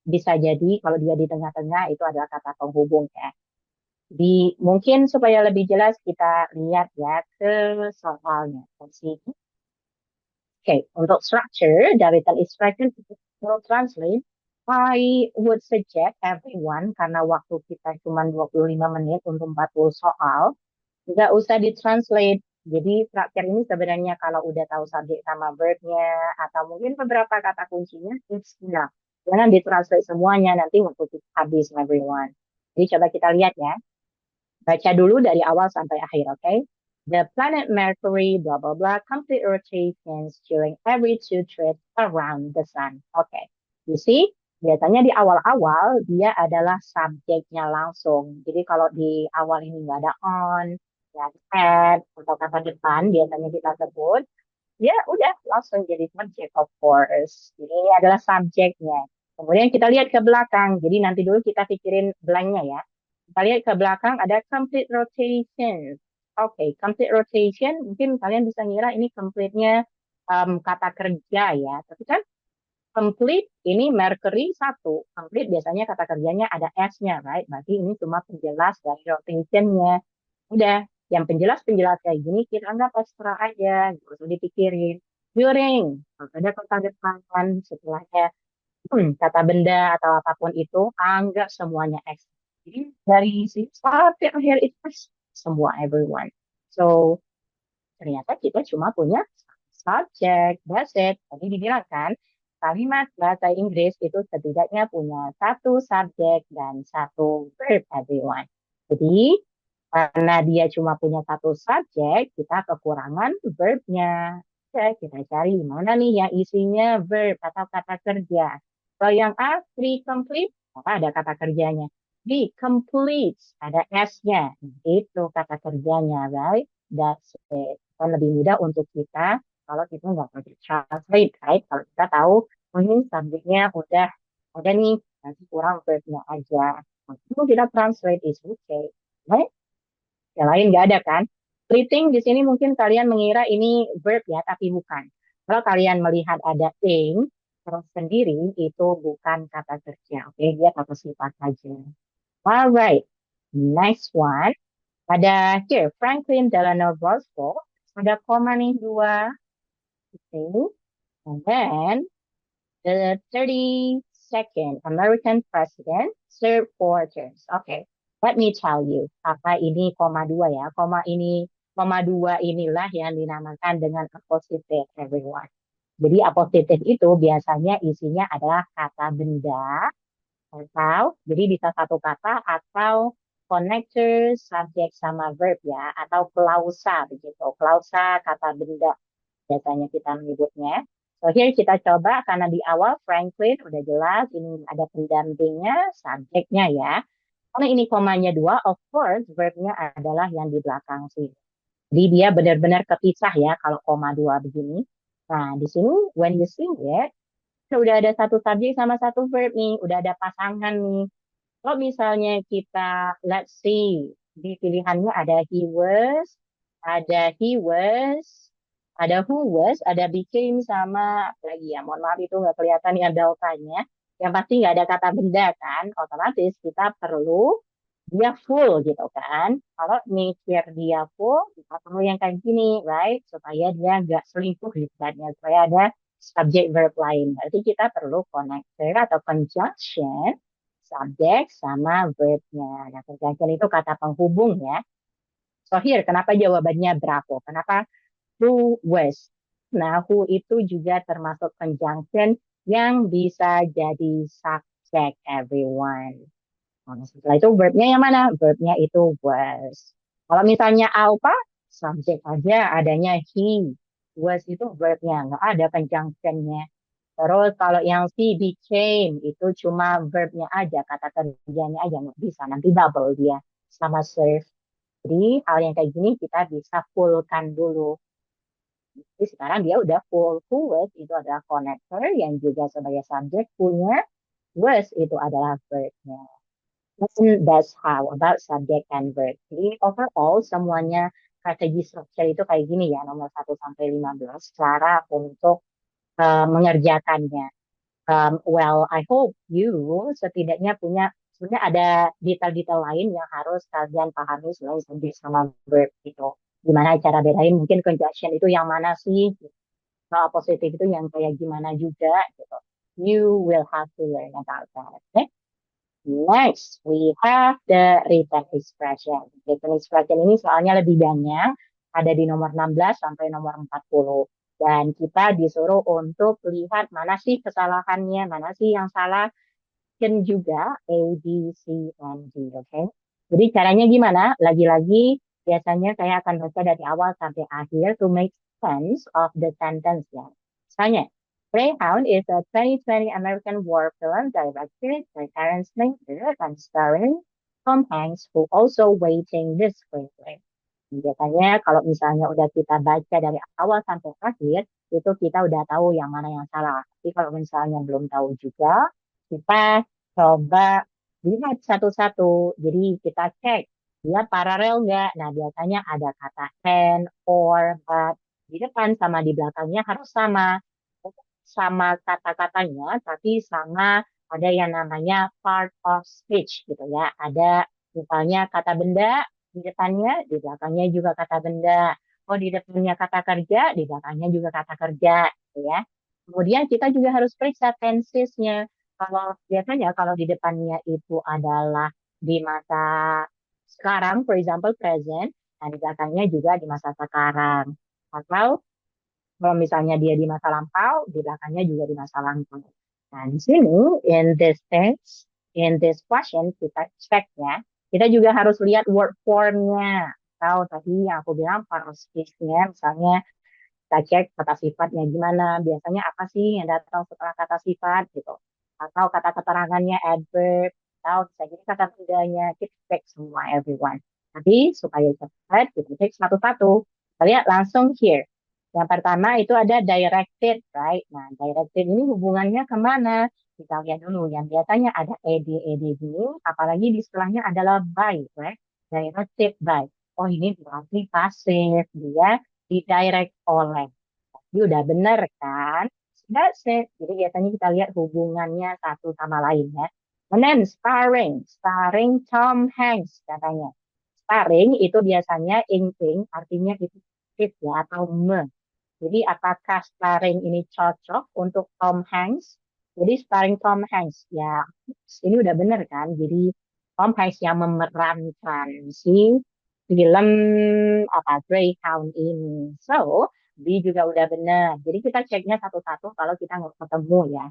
Speaker 1: bisa jadi kalau dia di tengah-tengah itu adalah kata penghubung ya. Di mungkin supaya lebih jelas kita lihat ya ke soalnya. Oke, untuk structure dari written expression will translate. I would suggest everyone karena waktu kita cuma 25 menit untuk 40 soal, nggak usah ditranslate. Jadi structure ini sebenarnya kalau udah tahu subjek sama verbnya atau mungkin beberapa kata kuncinya, it's enough. Jangan ditranslate semuanya, nanti waktu kita habis everyone. Jadi coba kita lihat ya. Baca dulu dari awal sampai akhir, oke? Okay? The planet Mercury, blah, blah, blah, complete rotations during every two trips around the sun. Oke, okay. You see? Biasanya di awal-awal dia adalah subjeknya langsung. Jadi kalau di awal ini nggak ada on, nggak ada at, atau kata depan biasanya kita sebut, ya udah langsung jadi subjek of course. Jadi ini adalah subjeknya. Kemudian kita lihat ke belakang. Jadi nanti dulu kita pikirin blanknya ya. Kita lihat ke belakang ada complete rotation. Oke, complete rotation mungkin kalian bisa ngira ini complete-nya kata kerja ya. Tapi kan complete ini Mercury satu. Complete biasanya kata kerjanya ada S-nya, right? Berarti ini cuma penjelas dari rotation-nya. Udah, yang penjelas-penjelas kayak gini kita anggap ekstra aja, gak usah dipikirin. During, ada kata depan setelahnya kata benda atau apapun itu, anggap semuanya X. Jadi dari si sampai akhir itu semua everyone. So ternyata kita cuma punya subject, that's it. Tadi dibilang kan, kalimat bahasa Inggris itu setidaknya punya satu subjek dan satu verb everyone. Jadi karena dia cuma punya satu subjek, kita kekurangan verbnya. Ya, kita cari mana nih yang isinya verb atau kata kerja. Kalau yang A, free complete, maka ada kata kerjanya. B, complete, ada S-nya. Itu kata kerjanya, right? That's it. Kan lebih mudah untuk kita kalau kita nggak pakai translate, right? Kalau kita tahu, oh ini subjeknya udah ada nih, nanti kurang verbnya aja. Itu kita translate is okay. Right? Yang lain nggak ada kan? Fleeting di sini mungkin kalian mengira ini verb ya, tapi bukan. Kalau kalian melihat ada ing terus sendiri itu bukan kata kerja. Oke, dia kata sifat saja. Alright, next one. Ada here Franklin Delano Roosevelt. Ada koma nih dua. Oke. And then the 32nd American president served 4 terms. Okay, let me tell you, apa ini koma dua ya? Koma dua inilah yang dinamakan dengan appositive everyone. Jadi appositive itu biasanya isinya adalah kata benda atau jadi bisa satu kata atau connector, subjek sama verb ya, atau klausa begitu. Klausa kata benda biasanya kita menyebutnya. So here kita coba karena di awal Franklin udah jelas ini ada pendampingnya, subjeknya ya. Karena ini komanya dua, of course verbnya adalah yang di belakang sih. Jadi dia benar-benar kepisah ya kalau koma dua begini. Nah di sini when you see it, udah ada satu subjek sama satu verb nih, udah ada pasangan nih. Kalau misalnya kita let's see di pilihannya ada who was, ada became sama apa lagi ya. Mohon maaf itu nggak kelihatan ya deltanya. Yang pasti nggak ada kata benda kan. Otomatis kita perlu dia full gitu kan. Kalau mikir dia full, kita perlu yang kayak gini, right? Supaya dia nggak selingkuh ibaratnya. Supaya ada subject verb lain. Berarti kita perlu connector atau conjunction subjek sama verbnya. Nah, conjunction itu kata penghubung ya. So here, kenapa jawabannya bravo? Kenapa who was? Nah, who itu juga termasuk conjunction yang bisa jadi subjek everyone. Nah, setelah itu verbnya yang mana? Verbnya itu was. Kalau misalnya apa? Subjek aja adanya he. Was itu verbnya, nggak ada conjunctionnya. Terus kalau yang si became itu cuma verbnya aja, kata kerjanya aja nggak bisa. Nanti double dia sama serve. Jadi hal yang kayak gini kita bisa fullkan dulu. Jadi sekarang dia udah full. Who was itu adalah connector yang juga sebagai subjek punya. Was itu adalah verbnya. And that's how about subject and verb. Jadi overall semuanya strategi structure itu kayak gini ya, nomor 1 sampai 15 cara untuk mengerjakannya. Well, I hope you setidaknya punya sebenarnya ada detail-detail lain yang harus kalian pahami selain subject sama verb itu. Gimana cara bedain mungkin conjunction itu yang mana sih? Kalau positif itu yang kayak gimana juga gitu. You will have to learn about that. Okay? Next, we have the written expression. Written expression ini soalnya lebih banyak, ada di nomor 16 sampai nomor 40. Dan kita disuruh untuk lihat mana sih kesalahannya, mana sih yang salah, dan juga A, B, C, and D. Okay? Jadi caranya gimana? Lagi-lagi biasanya saya akan baca dari awal sampai akhir to make sense of the sentence ya. Misalnya, Greyhound is a 2020 American war film directed by Terence Malick and starring Tom Hanks, who also waiting this screenplay. Biasanya kalau misalnya udah kita baca dari awal sampai akhir, itu kita udah tahu yang mana yang salah. Tapi kalau misalnya belum tahu juga, kita coba lihat satu-satu. Jadi kita cek dia paralel nggak. Nah, biasanya ada kata and, or, but. Di depan sama di belakangnya harus sama. Sama kata-katanya, tapi sama ada yang namanya part of speech gitu ya. Ada misalnya kata benda di depannya, di belakangnya juga kata benda. Oh, di depannya kata kerja, di belakangnya juga kata kerja gitu ya. Kemudian kita juga harus periksa tensesnya. Kalau biasanya kalau di depannya itu adalah di masa sekarang, for example present, nah di belakangnya juga di masa sekarang. Atau kalau misalnya dia di masa lampau, di belakangnya juga di masa lampau. Nah, di sini, in this text, in this question, kita cek ya. Kita juga harus lihat word formnya. Tahu tadi yang aku bilang part of speech-nya, misalnya kita cek kata sifatnya gimana. Biasanya apa sih yang datang setelah kata sifat gitu. Atau kata keterangannya adverb. Atau bisa jadi kata tandanya. Kita cek semua everyone. Tapi supaya cepat, kita cek satu-satu. Kita lihat langsung here. Yang pertama itu ada directed, right? Nah, directed ini hubungannya kemana? Kita lihat dulu. Yang biasanya ada ed gini, apalagi di setelahnya adalah by, right? Directed by. Oh, ini berarti pasif. Dia didirect oleh. Ini udah bener kan? That's it. Jadi biasanya kita lihat hubungannya satu sama lain ya. And then starring. Starring Tom Hanks katanya. Starring itu biasanya ing artinya itu it ya atau me. Jadi apakah starring ini cocok untuk Tom Hanks? Jadi starring Tom Hanks ya ini udah bener kan? Jadi Tom Hanks yang memerankan si film apa Greyhound ini. So B juga udah bener. Jadi kita ceknya satu-satu kalau kita nggak ketemu ya.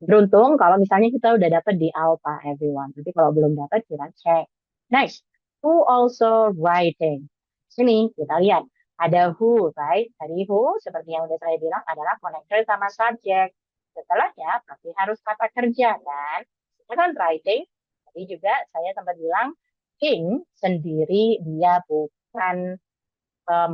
Speaker 1: Beruntung kalau misalnya kita udah dapet di Alpha everyone. Tapi kalau belum dapet kita cek. Next, who also writing? Sini kita lihat ada who, right? Tadi who seperti yang udah saya bilang adalah connector sama subject. Setelahnya pasti harus kata kerja kan. Sedangkan writing tadi juga saya sempat bilang king sendiri dia bukan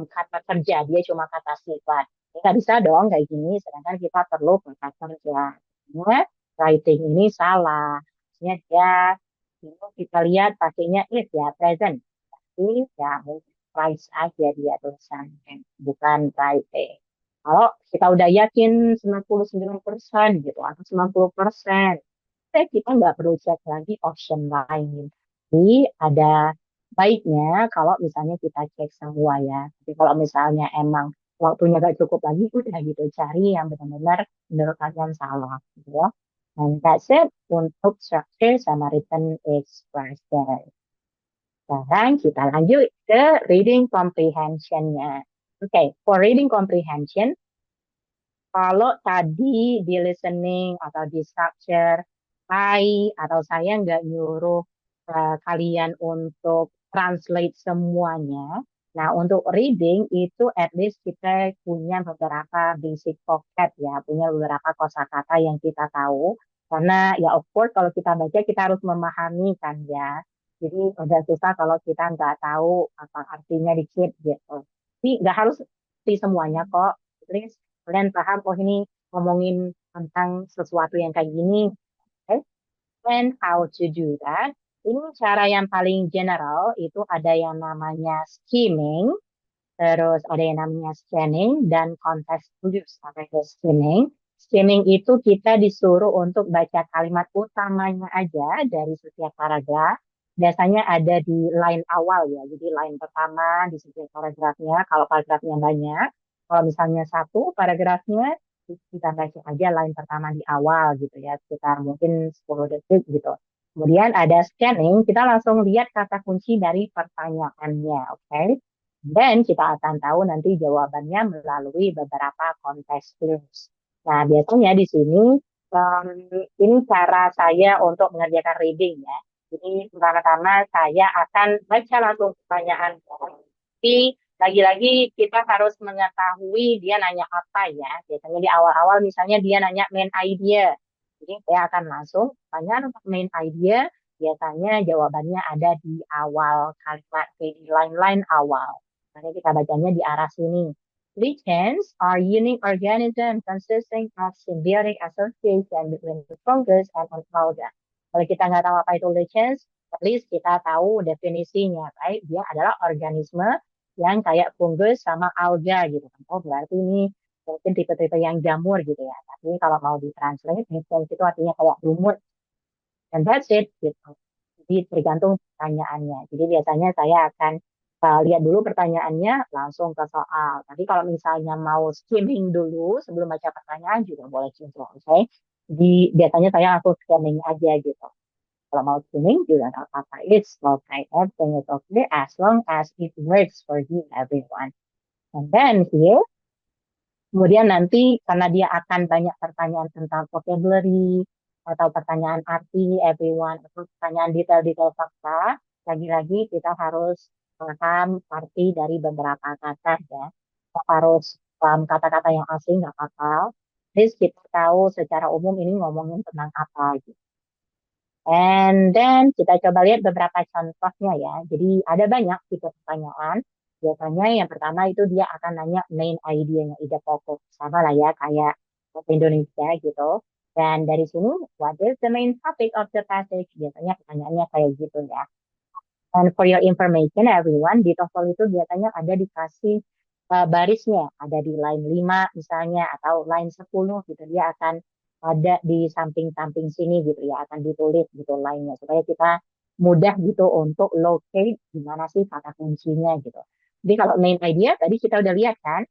Speaker 1: kata kerja, dia cuma kata sifat. Nggak bisa dong kayak gini, sedangkan kita perlu kata kerja. Ya, writing ini salah. Maksudnya dia, ini kita lihat pakainya if ya, present. Tapi ya mungkin write aja dia tulisannya, bukan writing. Kalau kita udah yakin 99% gitu, atau 90%, kita nggak perlu cek lagi option lain. Jadi ada baiknya kalau misalnya kita cek semua ya. Tapi kalau misalnya emang waktunya gak cukup lagi, udah gitu cari yang benar-benar menurut kalian salah. Gitu ya. And that's it untuk structure sama written expression. Sekarang kita lanjut ke reading comprehension-nya. Oke, for reading comprehension, kalau tadi di listening atau di structure, atau saya nggak nyuruh kalian untuk translate semuanya. Nah, untuk reading itu at least kita punya beberapa basic vocab ya, punya beberapa kosakata yang kita tahu. Karena ya of course kalau kita baca kita harus memahami kan ya. Jadi udah susah kalau kita nggak tahu apa artinya dikit gitu. Tapi nggak harus di semuanya kok. At least kalian paham, oh ini ngomongin tentang sesuatu yang kayak gini. Okay? And how to do that. Ini cara yang paling general, itu ada yang namanya skimming, terus ada yang namanya scanning, dan context clues. Apa itu skimming? Skimming itu kita disuruh untuk baca kalimat utamanya aja dari setiap paragraf. Biasanya ada di line awal ya, jadi line pertama di setiap paragrafnya. Kalau paragrafnya banyak, kalau misalnya satu paragrafnya, kita baca aja line pertama di awal gitu ya, sekitar mungkin 10 detik gitu. Kemudian ada scanning, kita langsung lihat kata kunci dari pertanyaannya, oke? Dan kita akan tahu nanti jawabannya melalui beberapa konteks clues. Nah, biasanya di sini ini cara saya untuk mengerjakan reading ya. Jadi pertama-tama saya akan baca langsung pertanyaan. Tapi lagi-lagi kita harus mengetahui dia nanya apa ya. Biasanya di awal-awal misalnya dia nanya main idea. Jadi saya akan langsung tanya untuk main idea. Biasanya jawabannya ada di awal kalimat, di line-line awal. Nanti kita bacanya di arah sini. Lichens are unique organisms consisting of symbiotic association between the fungus and an alga. Kalau kita nggak tahu apa itu lichens, at least kita tahu definisinya, right? Dia adalah organisme yang kayak fungus sama alga gitu kan. Oh, berarti ini mungkin tipe-tipe yang jamur gitu ya. Tapi kalau mau ditranslate, lichens itu artinya kayak lumut. And that's it gitu. Jadi tergantung pertanyaannya. Jadi biasanya saya akan lihat dulu pertanyaannya langsung ke soal. Tapi kalau misalnya mau skimming dulu sebelum baca pertanyaan juga boleh juga. Oke. Jadi biasanya saya langsung skimming aja gitu. Kalau mau skimming juga nggak apa-apa. It's okay. Everything is okay as long as it works for you everyone. And then here, kemudian nanti karena dia akan banyak pertanyaan tentang vocabulary atau pertanyaan arti everyone atau pertanyaan detail-detail fakta, lagi-lagi kita harus paham arti dari beberapa kata ya. Kita harus paham kata-kata yang asing nggak apa-apa. Terus kita tahu secara umum ini ngomongin tentang apa gitu. And then kita coba lihat beberapa contohnya ya. Jadi ada banyak tipe pertanyaan. Biasanya yang pertama itu dia akan nanya main idea-nya, ide pokok. Sama lah ya kayak bahasa Indonesia gitu. Dan dari sini, what is the main topic of the passage? Biasanya pertanyaannya kayak gitu ya. And for your information everyone, di TOEFL itu biasanya ada dikasih barisnya. Ada di line 5 misalnya atau line 10 gitu. Dia akan ada di samping-samping sini gitu ya. Akan ditulis gitu line-nya. Supaya kita mudah gitu untuk locate di mana sih kata kuncinya gitu. Jadi kalau main idea tadi kita udah lihat kan.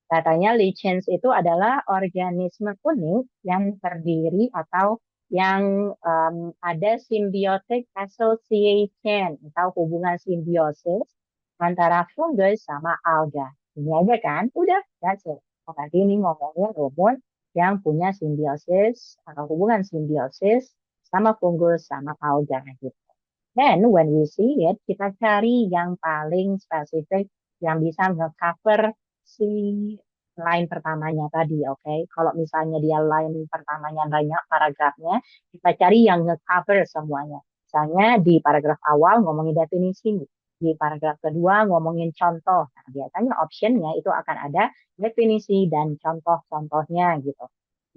Speaker 1: Katanya lichens itu adalah organisme unik yang terdiri atau yang ada symbiotic association atau hubungan simbiosis antara fungus sama alga. Ini aja kan? Udah, that's it. Oh, tadi ini ngomongnya rumput yang punya simbiosis atau hubungan simbiosis sama fungus sama alga gitu. Then when we see it, kita cari yang paling spesifik yang bisa nge-cover si line pertamanya tadi, oke? Okay? Kalau misalnya dia line pertamanya banyak paragrafnya, kita cari yang nge-cover semuanya. Misalnya di paragraf awal ngomongin definisi, di paragraf kedua ngomongin contoh. Nah, biasanya optionnya itu akan ada definisi dan contoh-contohnya gitu.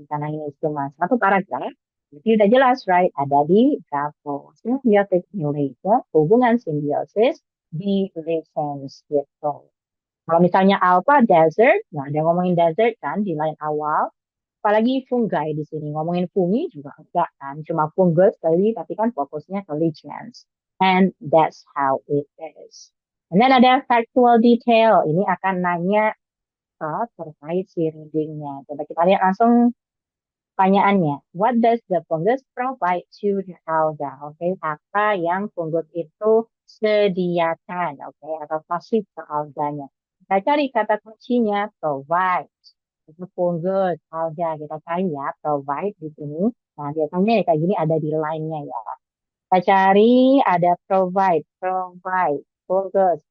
Speaker 1: Karena ini cuma satu paragraf, jadi udah jelas, right? Ada di Bravo. Symbiotic relation, hubungan simbiosis di relations gitu. Kalau misalnya alpha desert, nah dia ngomongin desert kan di line awal, apalagi fungi di sini. Ngomongin fungi juga enggak kan, cuma fungus tadi, tapi kan fokusnya ke lichens. And that's how it is. And then ada factual detail. Ini akan nanya terkait si readingnya. Coba kita lihat langsung pertanyaannya. What does the fungus provide to the alga? Oke, apa yang fungus itu sediakan, oke, atau kasih ke alganya. Kita cari kata kuncinya provide. Itu fungus, alga. Kita cari ya, provide di sini. Nah, biasanya ya kayak gini ada di line-nya ya. Kita cari ada provide, fungus.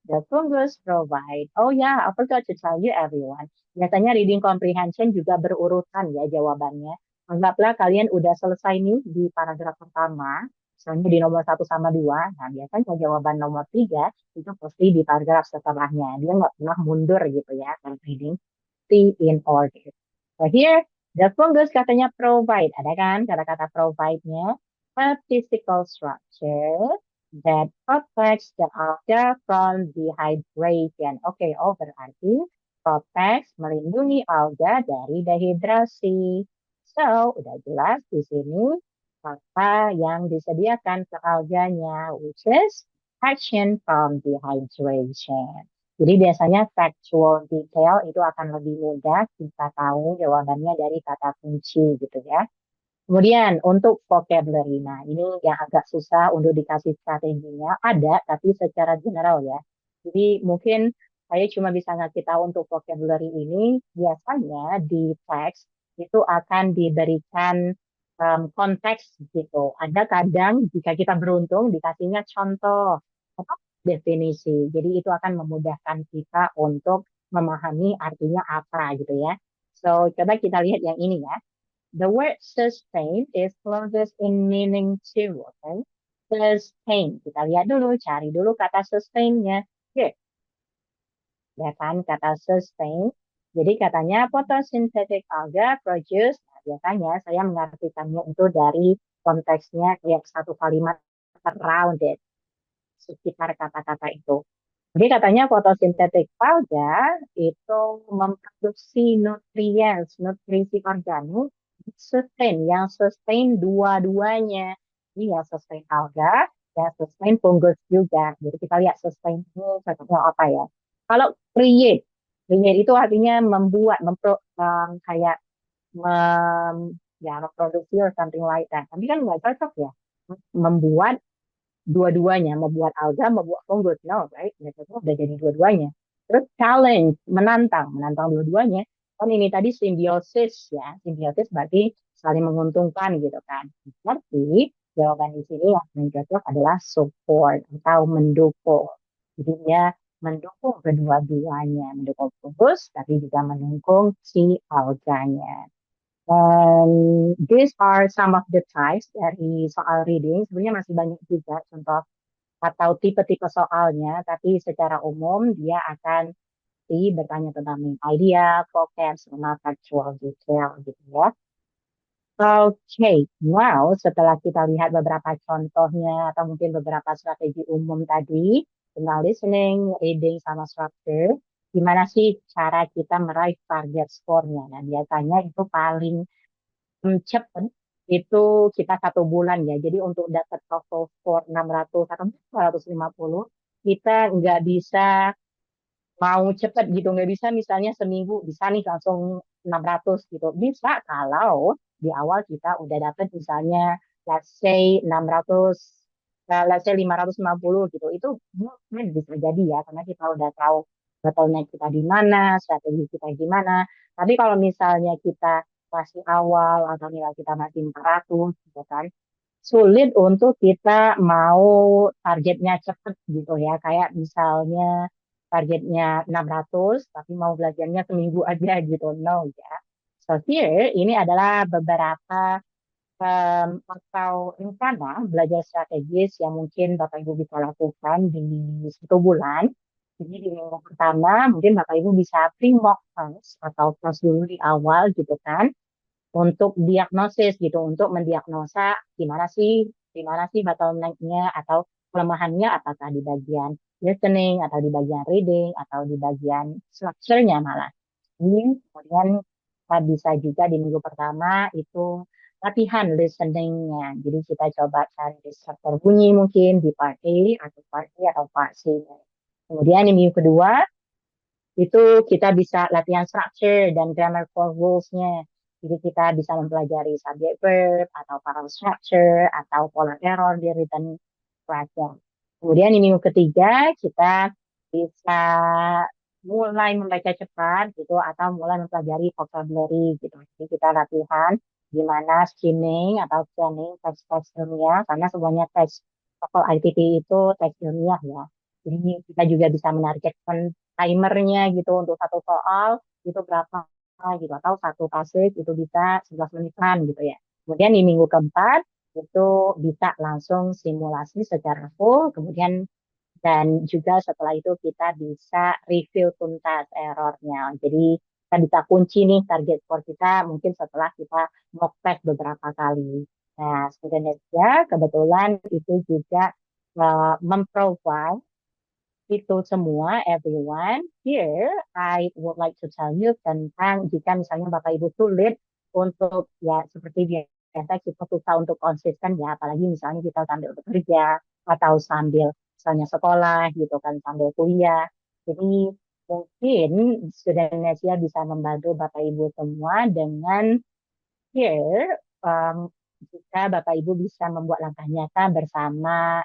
Speaker 1: The fungus provide. Oh ya, I forgot to tell you everyone. Biasanya reading comprehension juga berurutan ya jawabannya. Anggaplah kalian udah selesai nih di paragraf pertama, misalnya di nomor 1 sama 2. Nah, biasanya jawaban nomor 3 itu pasti di paragraf setelahnya. Dia nggak pernah mundur gitu ya, kalau reading. Stay in order. So here, the fungus katanya provide. Ada kan kata-kata provide-nya? A physical structure that protects the alga from dehydration. Oke, oh berarti protects melindungi alga dari dehidrasi. So, udah jelas di sini apa yang disediakan ke alganya, which is action from dehydration. Jadi biasanya factual detail itu akan lebih mudah kita tahu jawabannya dari kata kunci gitu ya. Kemudian untuk vocabulary, nah ini yang agak susah untuk dikasih strateginya, ada tapi secara general ya. Jadi mungkin saya cuma bisa ngasih tahu untuk vocabulary ini, biasanya di teks itu akan diberikan konteks gitu. Ada kadang jika kita beruntung dikasihnya contoh atau definisi. Jadi itu akan memudahkan kita untuk memahami artinya apa gitu ya. So coba kita lihat yang ini ya. The word sustain is closest in meaning to, okay? Sustain. Kita lihat dulu, cari dulu kata sustain-nya. Oke, ya kan kata sustain. Jadi katanya photosynthetic alga produce, Biasanya saya mengartikannya itu dari konteksnya kayak satu kalimat around it, sekitar kata-kata itu. Jadi katanya fotosintetik alga itu memproduksi nutrisi organik yang sustain dua-duanya. Ini ya sustain alga, ya sustain fungus juga. Jadi kita lihat sustain ini contohnya apa ya. Kalau create itu artinya membuat, kayak ya memproduksi or something like that. Tapi kan nggak cocok ya membuat dua-duanya, membuat alga, membuat fungus. No, right? Ya, itu udah jadi dua-duanya. Terus challenge, menantang dua-duanya. Kan ini tadi simbiosis ya, simbiosis berarti saling menguntungkan gitu kan. Berarti jawaban di sini yang paling cocok adalah support atau mendukung. Jadi dia mendukung kedua-duanya, mendukung fungus, tapi juga mendukung si alganya. These are some of the types dari soal reading. Sebenarnya masih banyak juga contoh atau tipe-tipe soalnya, tapi secara umum dia akan bertanya tentang main idea, vocab, sama factual detail gitu ya. Oke, wow, setelah kita lihat beberapa contohnya atau mungkin beberapa strategi umum tadi, tentang listening, reading, sama structure, gimana sih cara kita meraih target skornya? Nah, biasanya itu paling cepet itu kita 1 bulan ya. Jadi untuk dapat TOEFL score 600 atau 450, kita nggak bisa mau cepet gitu. Nggak bisa misalnya seminggu bisa nih langsung 600 gitu. Bisa kalau di awal kita udah dapat misalnya let's say 600, let's say 550 gitu. Itu mungkin bisa jadi ya karena kita udah tahu bottleneck kita di mana, strategi kita gimana. Tapi kalau misalnya kita masih awal atau nilai kita masih 400 gitu kan, sulit untuk kita mau targetnya cepet gitu ya. Kayak misalnya targetnya 600 tapi mau belajarnya seminggu aja gitu. No ya. So here ini adalah beberapa atau rencana belajar strategis yang mungkin Bapak Ibu bisa lakukan di 1 bulan. Jadi di minggu pertama mungkin Bapak Ibu bisa pre-mock test atau tes dulu di awal gitu kan untuk diagnosis gitu, untuk mendiagnosa di mana sih bottleneck-nya atau kelemahannya apakah di bagian listening atau di bagian reading atau di bagian structure-nya malah. Ini kemudian kita bisa juga di minggu pertama itu latihan listening-nya. Jadi kita coba cari structure bunyi mungkin di part A atau part B atau part C. Kemudian di minggu kedua itu kita bisa latihan structure dan grammar for rules-nya. Jadi kita bisa mempelajari subject verb atau pattern structure atau polar error di written expression. Kemudian di minggu ketiga kita bisa mulai membaca cepat gitu atau mulai mempelajari vocabulary gitu. Jadi kita latihan gimana skimming atau scanning teks-teks ilmiah karena semuanya teks TOEFL ITP itu teks ilmiah ya. Jadi kita juga bisa menargetkan timernya gitu untuk satu soal itu berapa gitu atau satu passage itu bisa 11 menitan gitu ya. Kemudian di minggu keempat itu bisa langsung simulasi secara full, kemudian dan juga setelah itu kita bisa review tuntas errornya. Jadi kita bisa kunci nih target score kita mungkin setelah kita mock test beberapa kali. Nah, sebenarnya kebetulan itu juga memprovide itu semua, everyone. Here, I would like to tell you tentang jika misalnya Bapak Ibu sulit untuk ya seperti biasa kita susah untuk konsisten ya, apalagi misalnya kita sambil bekerja atau sambil misalnya sekolah gitu kan, sambil kuliah. Jadi mungkin Student Indonesia bisa membantu Bapak Ibu semua dengan here, jika Bapak Ibu bisa membuat langkah nyata bersama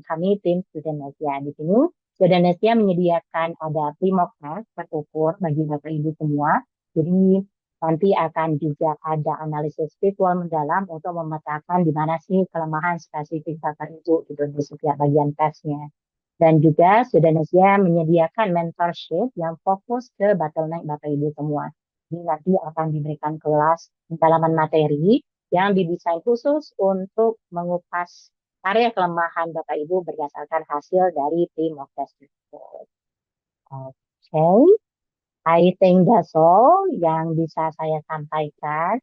Speaker 1: kami tim Studennesia. Di sini Studennesia menyediakan ada pre-mock test terukur bagi Bapak Ibu semua. Jadi nanti akan juga ada analisis visual mendalam untuk memetakan di mana sih kelemahan spesifik Bapak Ibu gitu di setiap bagian tesnya. Dan juga Studennesia menyediakan mentorship yang fokus ke bottleneck Bapak Ibu semua. Jadi nanti akan diberikan kelas pendalaman materi yang didesain khusus untuk mengupas area kelemahan Bapak Ibu berdasarkan hasil dari tim mock test tersebut. Oke, I think that's all yang bisa saya sampaikan.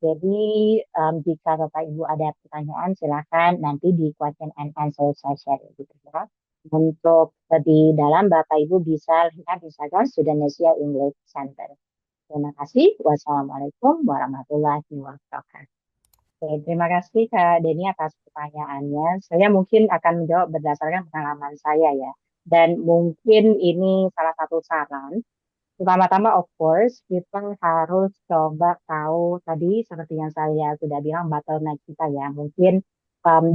Speaker 1: Jadi jika Bapak Ibu ada pertanyaan silakan nanti di question and answer session gitu ya. Untuk lebih dalam Bapak Ibu bisa lihat di Instagram Sudanesia English Center. Terima kasih. Wassalamualaikum warahmatullahi wabarakatuh. Oke, terima kasih Kak Denny atas pertanyaannya. Saya mungkin akan menjawab berdasarkan pengalaman saya ya. Dan mungkin ini salah satu saran. Pertama-tama, of course, kita harus coba tahu tadi seperti yang saya sudah bilang bottleneck kita ya. Mungkin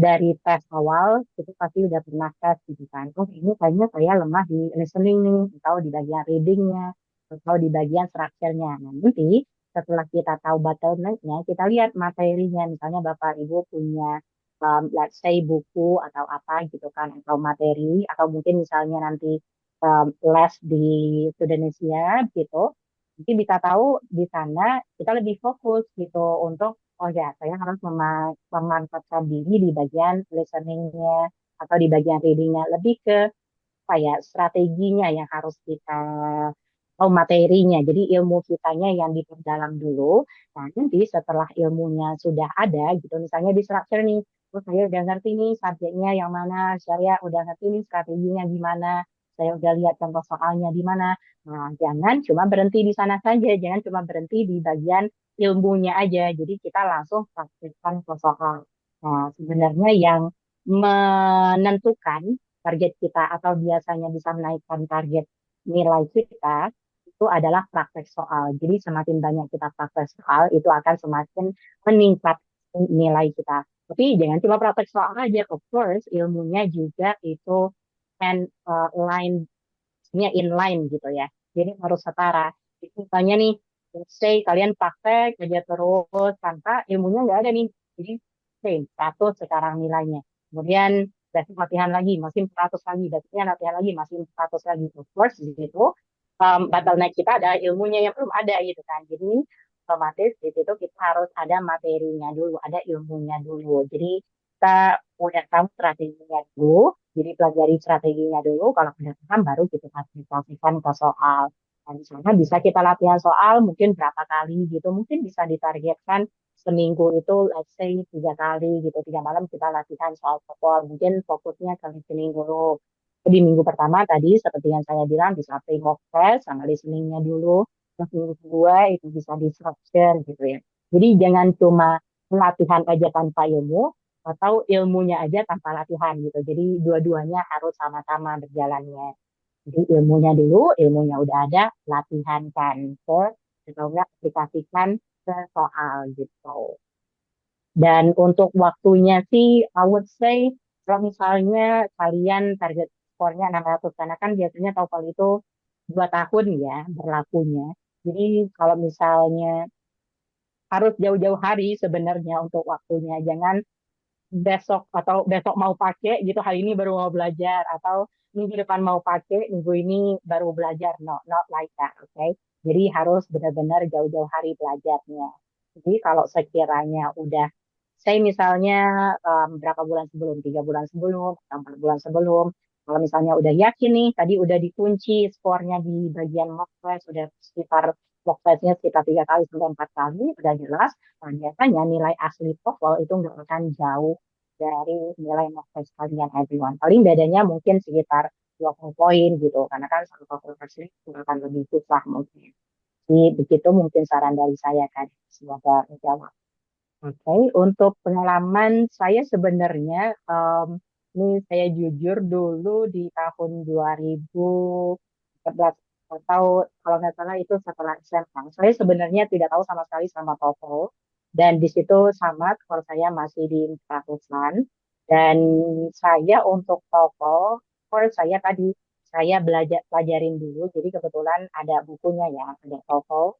Speaker 1: dari tes awal kita pasti udah pernah tes gitu kan. Oh ini kayaknya saya lemah di listening nih, atau di bagian readingnya, atau di bagian structure-nya. Nah, nanti setelah kita tahu bottleneck-nya, kita lihat materinya. Misalnya Bapak Ibu punya let's say buku atau apa gitu kan, atau materi, atau mungkin misalnya nanti les di Indonesia gitu, nanti bisa tahu di sana kita lebih fokus gitu untuk oh ya saya harus memantapkan diri di bagian listeningnya atau di bagian readingnya lebih ke apa ya strateginya yang harus kita tahu materinya. Jadi ilmu kitanya yang diperdalam dulu. Nah, nanti setelah ilmunya sudah ada gitu, misalnya di structure nih, oh saya udah ngerti nih subjeknya yang mana, saya udah ngerti nih strateginya gimana, saya udah lihat contoh soalnya di mana. Nah, jangan cuma berhenti di sana saja, jangan cuma berhenti di bagian ilmunya aja. Jadi kita langsung praktikkan ke soal. Nah, sebenarnya yang menentukan target kita atau biasanya bisa menaikkan target nilai kita itu adalah praktek soal. Jadi semakin banyak kita praktek soal, itu akan semakin meningkat nilai kita. Tapi jangan cuma praktek soal aja, of course, ilmunya juga itu and line, inline gitu ya. Jadi harus setara. Jadi misalnya nih, let's say kalian praktek aja terus tanpa ilmunya nggak ada nih. Jadi, oke, 100 sekarang nilainya. Kemudian besok latihan lagi, masih 400 lagi. Besoknya latihan lagi, masih 400 lagi. Of course, di situ bottleneck kita ada ilmunya yang belum ada gitu kan. Jadi otomatis di situ kita harus ada materinya dulu, ada ilmunya dulu. Jadi kita udah tahu strateginya dulu, jadi pelajari strateginya dulu. Kalau udah paham, baru kita aplikasikan ke soal. Dan di sana bisa kita latihan soal mungkin berapa kali gitu. Mungkin bisa ditargetkan seminggu itu, let's say 3 kali gitu. 3 malam kita latihan soal soal. Mungkin fokusnya ke listening dulu. Di minggu pertama tadi, seperti yang saya bilang, bisa pre-mock test sama listeningnya dulu. Terus minggu kedua itu bisa di structure gitu ya. Jadi jangan cuma latihan aja tanpa ilmu, atau ilmunya aja tanpa latihan gitu. Jadi dua-duanya harus sama-sama berjalannya. Jadi ilmunya dulu, ilmunya udah ada, latihan kan ke atau enggak aplikasikan ke soal gitu. Dan untuk waktunya sih, I would say kalau misalnya kalian target skornya 600, karena kan biasanya TOEFL itu 2 tahun ya berlakunya. Jadi kalau misalnya harus jauh-jauh hari sebenarnya untuk waktunya, jangan besok atau besok mau pakai gitu hari ini baru mau belajar atau minggu depan mau pakai minggu ini baru belajar, no not like that, oke okay? Jadi harus benar-benar jauh-jauh hari belajarnya. Jadi kalau sekiranya udah saya misalnya berapa bulan sebelum, 3 bulan sebelum, atau 4 bulan sebelum, kalau misalnya udah yakin nih, tadi udah dikunci skornya di bagian mock test, udah sekitar mock testnya sekitar 3 kali sampai 4 kali, udah jelas, nah, biasanya nilai asli TOEFL itu nggak akan jauh dari nilai mock test kalian everyone. Paling bedanya mungkin sekitar 20 poin gitu, karena kan satu TOEFL versi itu akan lebih susah mungkin. Jadi begitu mungkin saran dari saya kan, semoga menjawab. Oke, untuk pengalaman saya sebenarnya, ini saya jujur dulu di tahun 2014 atau kalau nggak salah itu setelah SMA. Saya sebenarnya tidak tahu sama sekali sama TOEFL dan di situ sama skor saya masih di 400-an dan saya untuk TOEFL, skor saya tadi saya belajar pelajarin dulu. Jadi kebetulan ada bukunya ya, ada TOEFL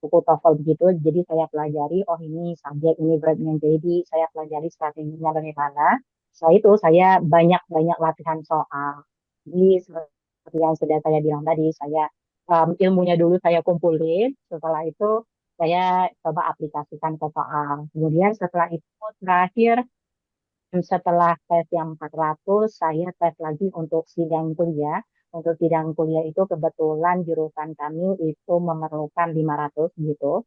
Speaker 1: buku TOEFL begitu. Jadi saya pelajari, oh ini subjek, ini verbnya. Jadi saya pelajari strateginya bagaimana. Setelah itu saya banyak-banyak latihan soal. Jadi seperti yang sudah saya bilang tadi, saya ilmunya dulu saya kumpulin. Setelah itu saya coba aplikasikan ke soal. Kemudian setelah itu terakhir setelah tes yang 400, saya tes lagi untuk sidang kuliah. Untuk sidang kuliah itu kebetulan jurusan kami itu memerlukan 500 gitu.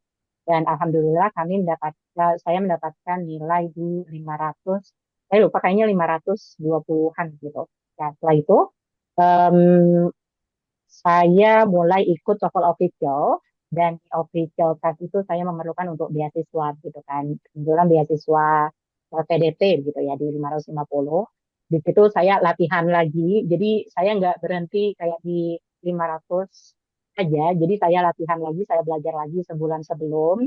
Speaker 1: Dan alhamdulillah kami mendapat saya mendapatkan nilai di 500, saya lupa kayaknya 520-an gitu. Ya, setelah itu em, saya mulai ikut TOEFL official, dan di official test itu saya memerlukan untuk beasiswa gitu kan. Kebetulan beasiswa PDT gitu ya di 550. Di situ saya latihan lagi. Jadi saya nggak berhenti kayak di 500 aja. Jadi saya latihan lagi, saya belajar lagi sebulan sebelum,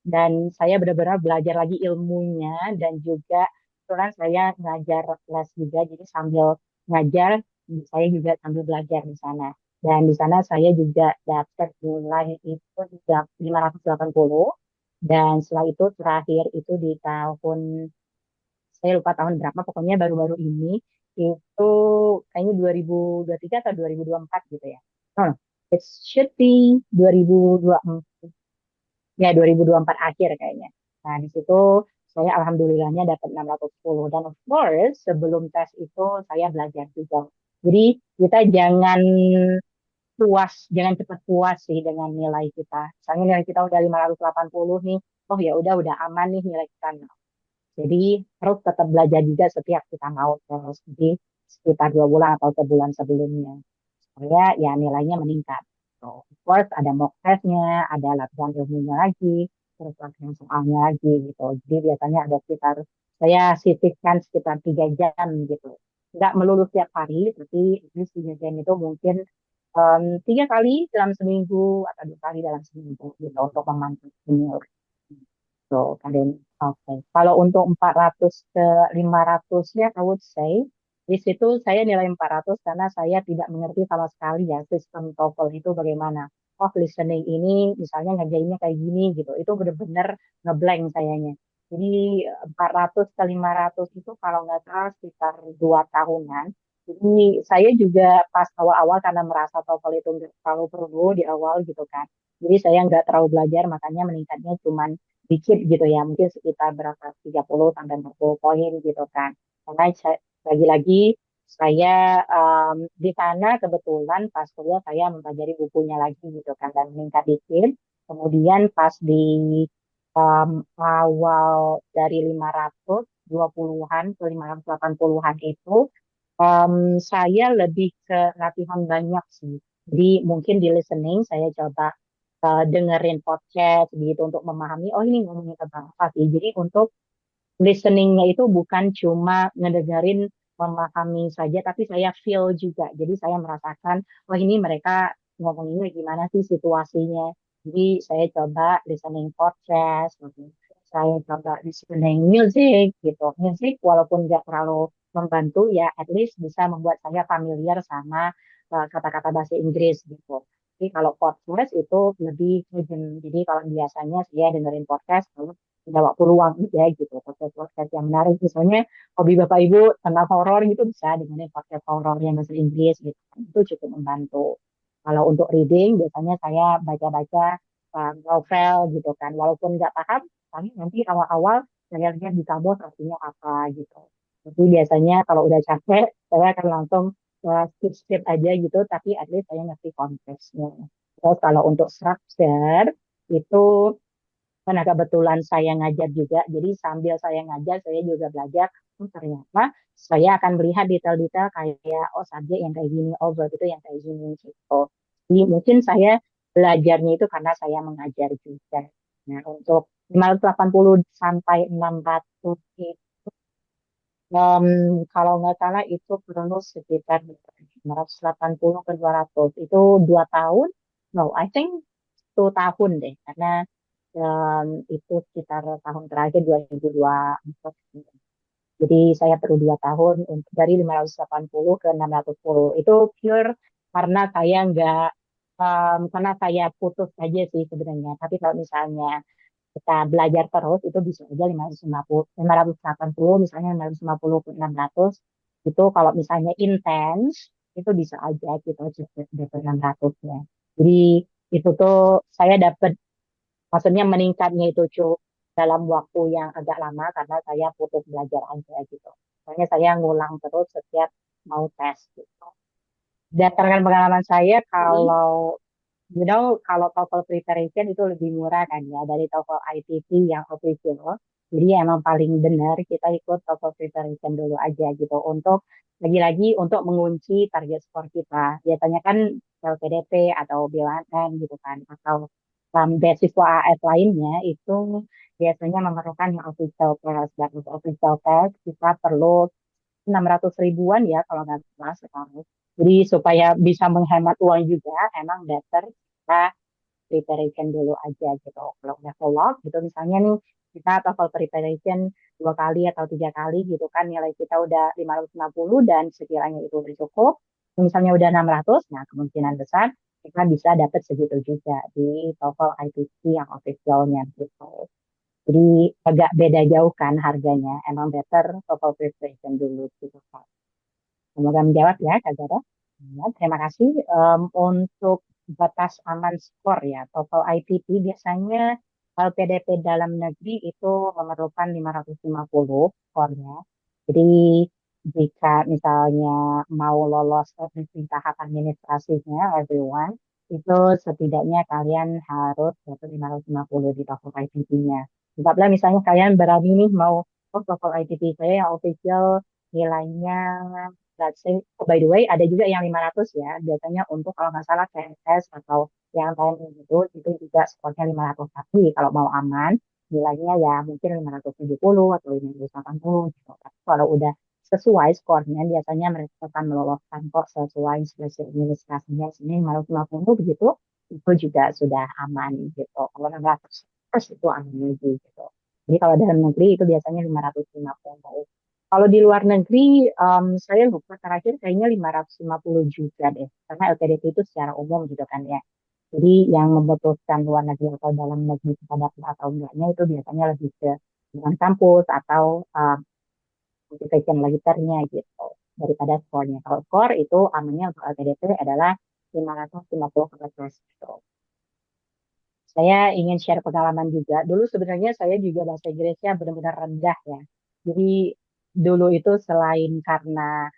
Speaker 1: dan saya benar-benar belajar lagi ilmunya, dan juga kebetulan saya ngajar les juga, jadi sambil ngajar saya juga sambil belajar di sana. Dan di sana saya juga dapat nilai itu 580, dan setelah itu terakhir itu di tahun, saya lupa tahun berapa, pokoknya baru-baru ini itu kayaknya 2023 atau 2024 gitu ya. No, no, it should be 2024, ya 2024 akhir kayaknya. Nah, di situ saya alhamdulillahnya dapat 610, dan of course sebelum tes itu saya belajar juga. Jadi kita jangan cepat puas sih dengan nilai kita. Misalnya nilai kita udah 580 nih, oh ya udah aman nih nilai kita. Nah, jadi harus tetap belajar juga setiap kita mau terus. Jadi sekitar 2 bulan atau sebulan sebelumnya supaya ya nilainya meningkat. So, of course ada mock testnya, ada latihan ilmunya lagi, terus latihan soalnya lagi gitu. Jadi biasanya ada sekitar, saya sisihkan sekitar 3 jam gitu. Nggak melulu setiap hari, tapi at least 3 jam itu mungkin 3 kali dalam seminggu atau 2 kali dalam seminggu gitu untuk memantau nilai. So, kalian, oke. Kalau untuk 400 ke 500 ya, I would say, di situ saya nilai 400 karena saya tidak mengerti sama sekali ya sistem TOEFL itu bagaimana. Oh, listening ini misalnya ngerjainnya kayak gini gitu. Itu bener-bener ngeblank sayanya. Jadi 400 ke 500 itu kalau nggak salah sekitar 2 tahunan. Jadi saya juga pas awal-awal karena merasa TOEFL itu nggak terlalu perlu di awal gitu kan. Jadi saya nggak terlalu belajar, makanya meningkatnya cuma dikit gitu ya, mungkin sekitar berapa, 30 sampai 40 poin gitu kan. Karena lagi-lagi saya di sana kebetulan pas kuliah saya mempelajari bukunya lagi gitu kan, dan meningkat dikit. Kemudian pas di awal dari 520-an ke 580-an itu saya lebih ke latihan banyak sih. Jadi mungkin di listening saya coba dengerin podcast gitu untuk memahami, oh ini ngomongin tentang apa sih. Jadi untuk listeningnya itu bukan cuma ngedengerin memahami saja, tapi saya feel juga. Jadi saya merasakan, oh ini mereka ngomonginnya gimana sih situasinya. Jadi saya coba listening podcast, gitu. Saya coba listening music gitu. Music walaupun nggak terlalu membantu ya, at least bisa membuat saya familiar sama kata-kata bahasa Inggris gitu. Jadi kalau podcast itu lebih hidden. Jadi kalau biasanya saya dengerin podcast, kalau ada waktu luang aja gitu, podcast-podcast yang menarik. Misalnya hobi Bapak Ibu tentang horor gitu, bisa dengerin podcast horor yang bahasa Inggris gitu. Itu cukup membantu. Kalau untuk reading, biasanya saya baca-baca novel gitu kan. Walaupun nggak paham, tapi nanti awal-awal saya lihat di kamus artinya apa gitu. Jadi biasanya kalau udah capek, saya akan langsung skip-skip aja gitu, tapi at least saya ngerti konteksnya. Terus kalau untuk structure, itu karena kebetulan saya ngajar juga, jadi sambil saya ngajar, saya juga belajar. Oh, ternyata saya akan melihat detail-detail kayak, oh subjek yang kayak gini, oh verb itu yang kayak gini, gitu. Jadi mungkin saya belajarnya itu karena saya mengajar juga. Nah, untuk 580 sampai 600 itu, em, kalau nggak salah itu perlu sekitar 580 ke 200. Itu 2 tahun? No, I think 1 tahun deh, karena itu sekitar tahun terakhir 2024. Jadi saya perlu 2 tahun untuk dari 580 ke 610. Itu pure karena saya nggak, karena saya putus aja sih sebenarnya. Tapi kalau misalnya kita belajar terus itu bisa aja 550, 580, misalnya 550 ke 600. Itu kalau misalnya intens itu bisa aja kita cepet dapat 600-nya. Jadi itu tuh saya dapat, maksudnya meningkatnya itu dalam waktu yang agak lama karena saya putus belajar aja gitu. Soalnya saya ngulang terus setiap mau tes gitu. Berdasarkan pengalaman saya, kalau Kalau TOEFL preparation itu lebih murah kan ya dari TOEFL ITP yang official. Jadi emang paling benar kita ikut TOEFL preparation dulu aja gitu untuk lagi-lagi untuk mengunci target skor kita. Biasanya kan LPDP atau BUMN gitu kan atau beasiswa AS lainnya itu biasanya memerlukan yang official test dan untuk official test kita perlu 600 ribuan ya kalau nggak salah sekarang. Jadi supaya bisa menghemat uang juga, emang better kita preparation dulu aja gitu. Kalau udah follow gitu misalnya nih kita TOEFL preparation 2 kali atau 3 kali gitu kan nilai kita udah 550 dan sekiranya itu udah cukup. Misalnya udah 600, nah kemungkinan besar kita bisa dapat segitu juga di TOEFL ITC yang officialnya gitu. Jadi agak beda jauh kan harganya. Emang better TOEFL preparation dulu gitu kan. Semoga menjawab ya Kak Zara. Ya, terima kasih. Untuk batas aman skor ya, TOEFL ITP biasanya LPDP dalam negeri itu memerlukan 550 skornya. Jadi jika misalnya mau lolos di tahap administrasinya, everyone, itu setidaknya kalian harus dapat 550 di TOEFL ITP-nya. Anggaplah misalnya kalian berani nih mau, oh TOEFL ITP saya yang official nilainya let's say, oh, by the way, ada juga yang 500 ya. Biasanya untuk kalau nggak salah CSS atau yang TNI itu juga skornya 500. Tapi kalau mau aman, nilainya ya mungkin 570 atau 580 gitu. Tapi kalau udah sesuai skornya, biasanya mereka akan meloloskan kok sesuai seleksi administrasinya. Sini 550 begitu, itu juga sudah aman gitu. Kalau 600 terus itu aman lagi gitu. Jadi kalau dalam negeri itu biasanya 550. Kalau di luar negeri, saya lupa terakhir kayaknya 550 juga deh. Karena LPDP itu secara umum gitu kan ya. Jadi yang memutuskan luar negeri atau dalam negeri kita dapat atau enggaknya itu biasanya lebih ke dengan kampus atau motivation letter-nya gitu. Daripada skornya. Kalau skor itu amannya untuk LPDP adalah 550 ke atas gitu. Saya ingin share pengalaman juga. Dulu sebenarnya saya juga bahasa Inggrisnya benar-benar rendah ya. Jadi dulu itu selain karena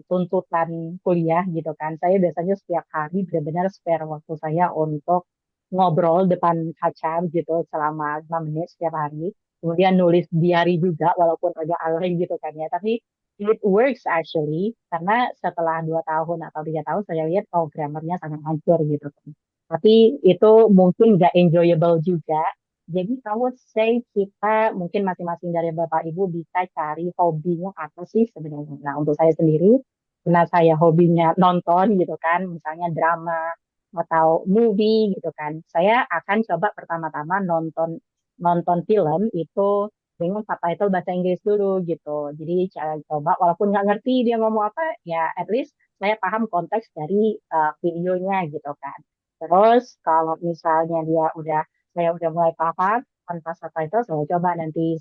Speaker 1: tuntutan kuliah gitu kan, saya biasanya setiap hari benar-benar spare waktu saya untuk ngobrol depan kaca gitu selama 5 menit setiap hari. Kemudian nulis diary juga walaupun agak alay gitu kan ya. Tapi it works actually karena setelah 2 tahun atau 3 tahun saya lihat oh grammarnya sangat hancur gitu kan. Tapi itu mungkin nggak enjoyable juga. Jadi kalau say kita mungkin masing-masing dari Bapak Ibu bisa cari hobinya apa sih sebenarnya. Nah untuk saya sendiri, karena saya hobinya nonton gitu kan, misalnya drama atau movie gitu kan, saya akan coba pertama-tama nonton nonton film itu dengan subtitle bahasa Inggris dulu gitu. Jadi cara coba walaupun nggak ngerti dia ngomong apa, ya at least saya paham konteks dari videonya gitu kan. Terus kalau misalnya saya udah mulai paham tanpa subtitle, saya coba nanti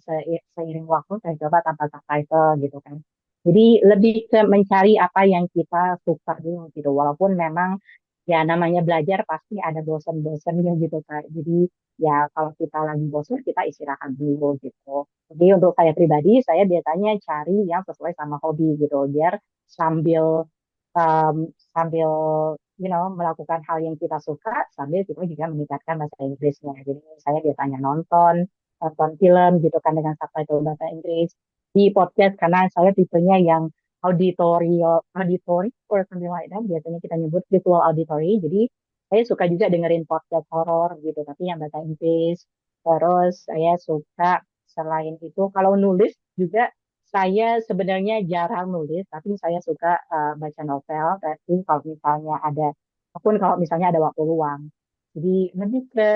Speaker 1: seiring waktu saya coba tanpa subtitle gitu kan. Jadi lebih ke mencari apa yang kita suka dulu gitu. Walaupun memang ya namanya belajar pasti ada bosan-bosannya gitu Kak. Jadi ya kalau kita lagi bosan kita istirahat dulu gitu. Jadi untuk saya pribadi saya biasanya cari yang sesuai sama hobi gitu biar sambil sambil melakukan hal yang kita suka sambil kita juga meningkatkan bahasa Inggrisnya. Jadi saya biasanya nonton nonton film gitu kan dengan subtitle bahasa Inggris di podcast karena saya tipenya yang auditory or something like that. Biasanya kita nyebut visual auditory. Jadi saya suka juga dengerin podcast horor gitu tapi yang bahasa Inggris. Terus saya suka selain itu kalau nulis juga saya sebenarnya jarang nulis, tapi saya suka baca novel. Tapi kalau misalnya apapun kalau misalnya ada waktu luang. Jadi lebih ke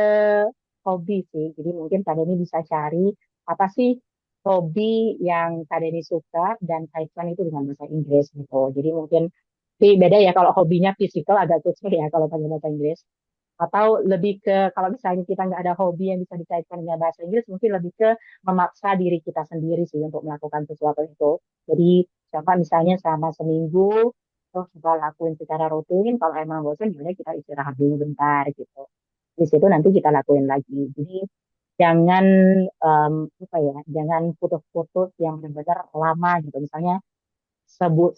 Speaker 1: hobi sih. Jadi mungkin Kak Deni bisa cari apa sih hobi yang Kak Deni suka dan kaitkan itu dengan bahasa Inggris gitu. Jadi mungkin sih beda ya kalau hobinya fisikal agak susah ya kalau pakai bahasa Inggris. Atau lebih ke kalau misalnya kita nggak ada hobi yang bisa dikaitkan dengan bahasa Inggris, mungkin lebih ke memaksa diri kita sendiri sih untuk melakukan sesuatu itu. Jadi contoh misalnya selama seminggu, terus kita lakuin secara rutin, kalau emang bosan, ya udah kita istirahat dulu bentar gitu. Di situ nanti kita lakuin lagi. Jadi jangan apa ya, jangan putus-putus yang benar-benar lama gitu. Misalnya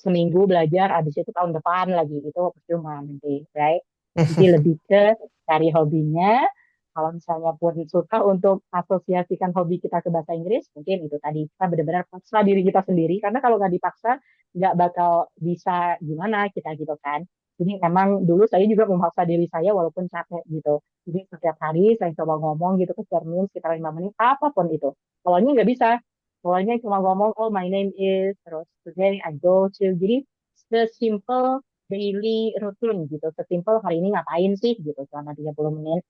Speaker 1: seminggu belajar, habis itu tahun depan lagi itu percuma nanti, right? Jadi lebih ke cari hobinya. Kalau misalnya pun suka untuk asosiasikan hobi kita ke bahasa Inggris, mungkin itu tadi kita benar-benar paksa diri kita sendiri. Karena kalau nggak dipaksa, nggak bakal bisa gimana kita gitu kan. Jadi emang dulu saya juga memaksa diri saya walaupun capek gitu. Jadi setiap hari saya coba ngomong gitu ke cermin sekitar 5 menit, apapun itu. Awalnya nggak bisa. Awalnya cuma ngomong, oh my name is, terus today I go to. Jadi sesimpel daily routine gitu. Sesimpel hari ini ngapain sih gitu selama 30 menit.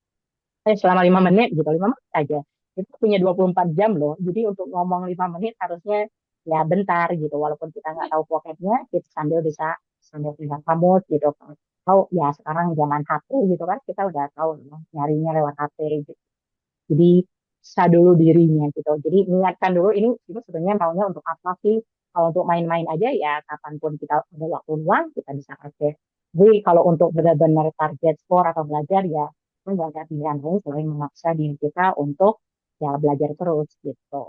Speaker 1: Selama 5 menit gitu, 5 menit aja. Itu punya 24 jam loh. Jadi untuk ngomong 5 menit harusnya ya bentar gitu. Walaupun kita nggak tahu pokoknya, kita sambil bisa sambil pegang kamus gitu kan. Tahu ya sekarang zaman HP gitu kan, kita udah tahu ya, nyarinya lewat HP gitu. Jadi bisa dulu dirinya gitu. Jadi niatkan dulu ini sebenarnya maunya untuk apa sih? Kalau untuk main-main aja ya kapanpun kita ada waktu luang kita bisa pakai. Jadi kalau untuk benar-benar target skor atau belajar ya itu nggak ada pilihan lain selain memaksa diri kita untuk ya belajar terus gitu.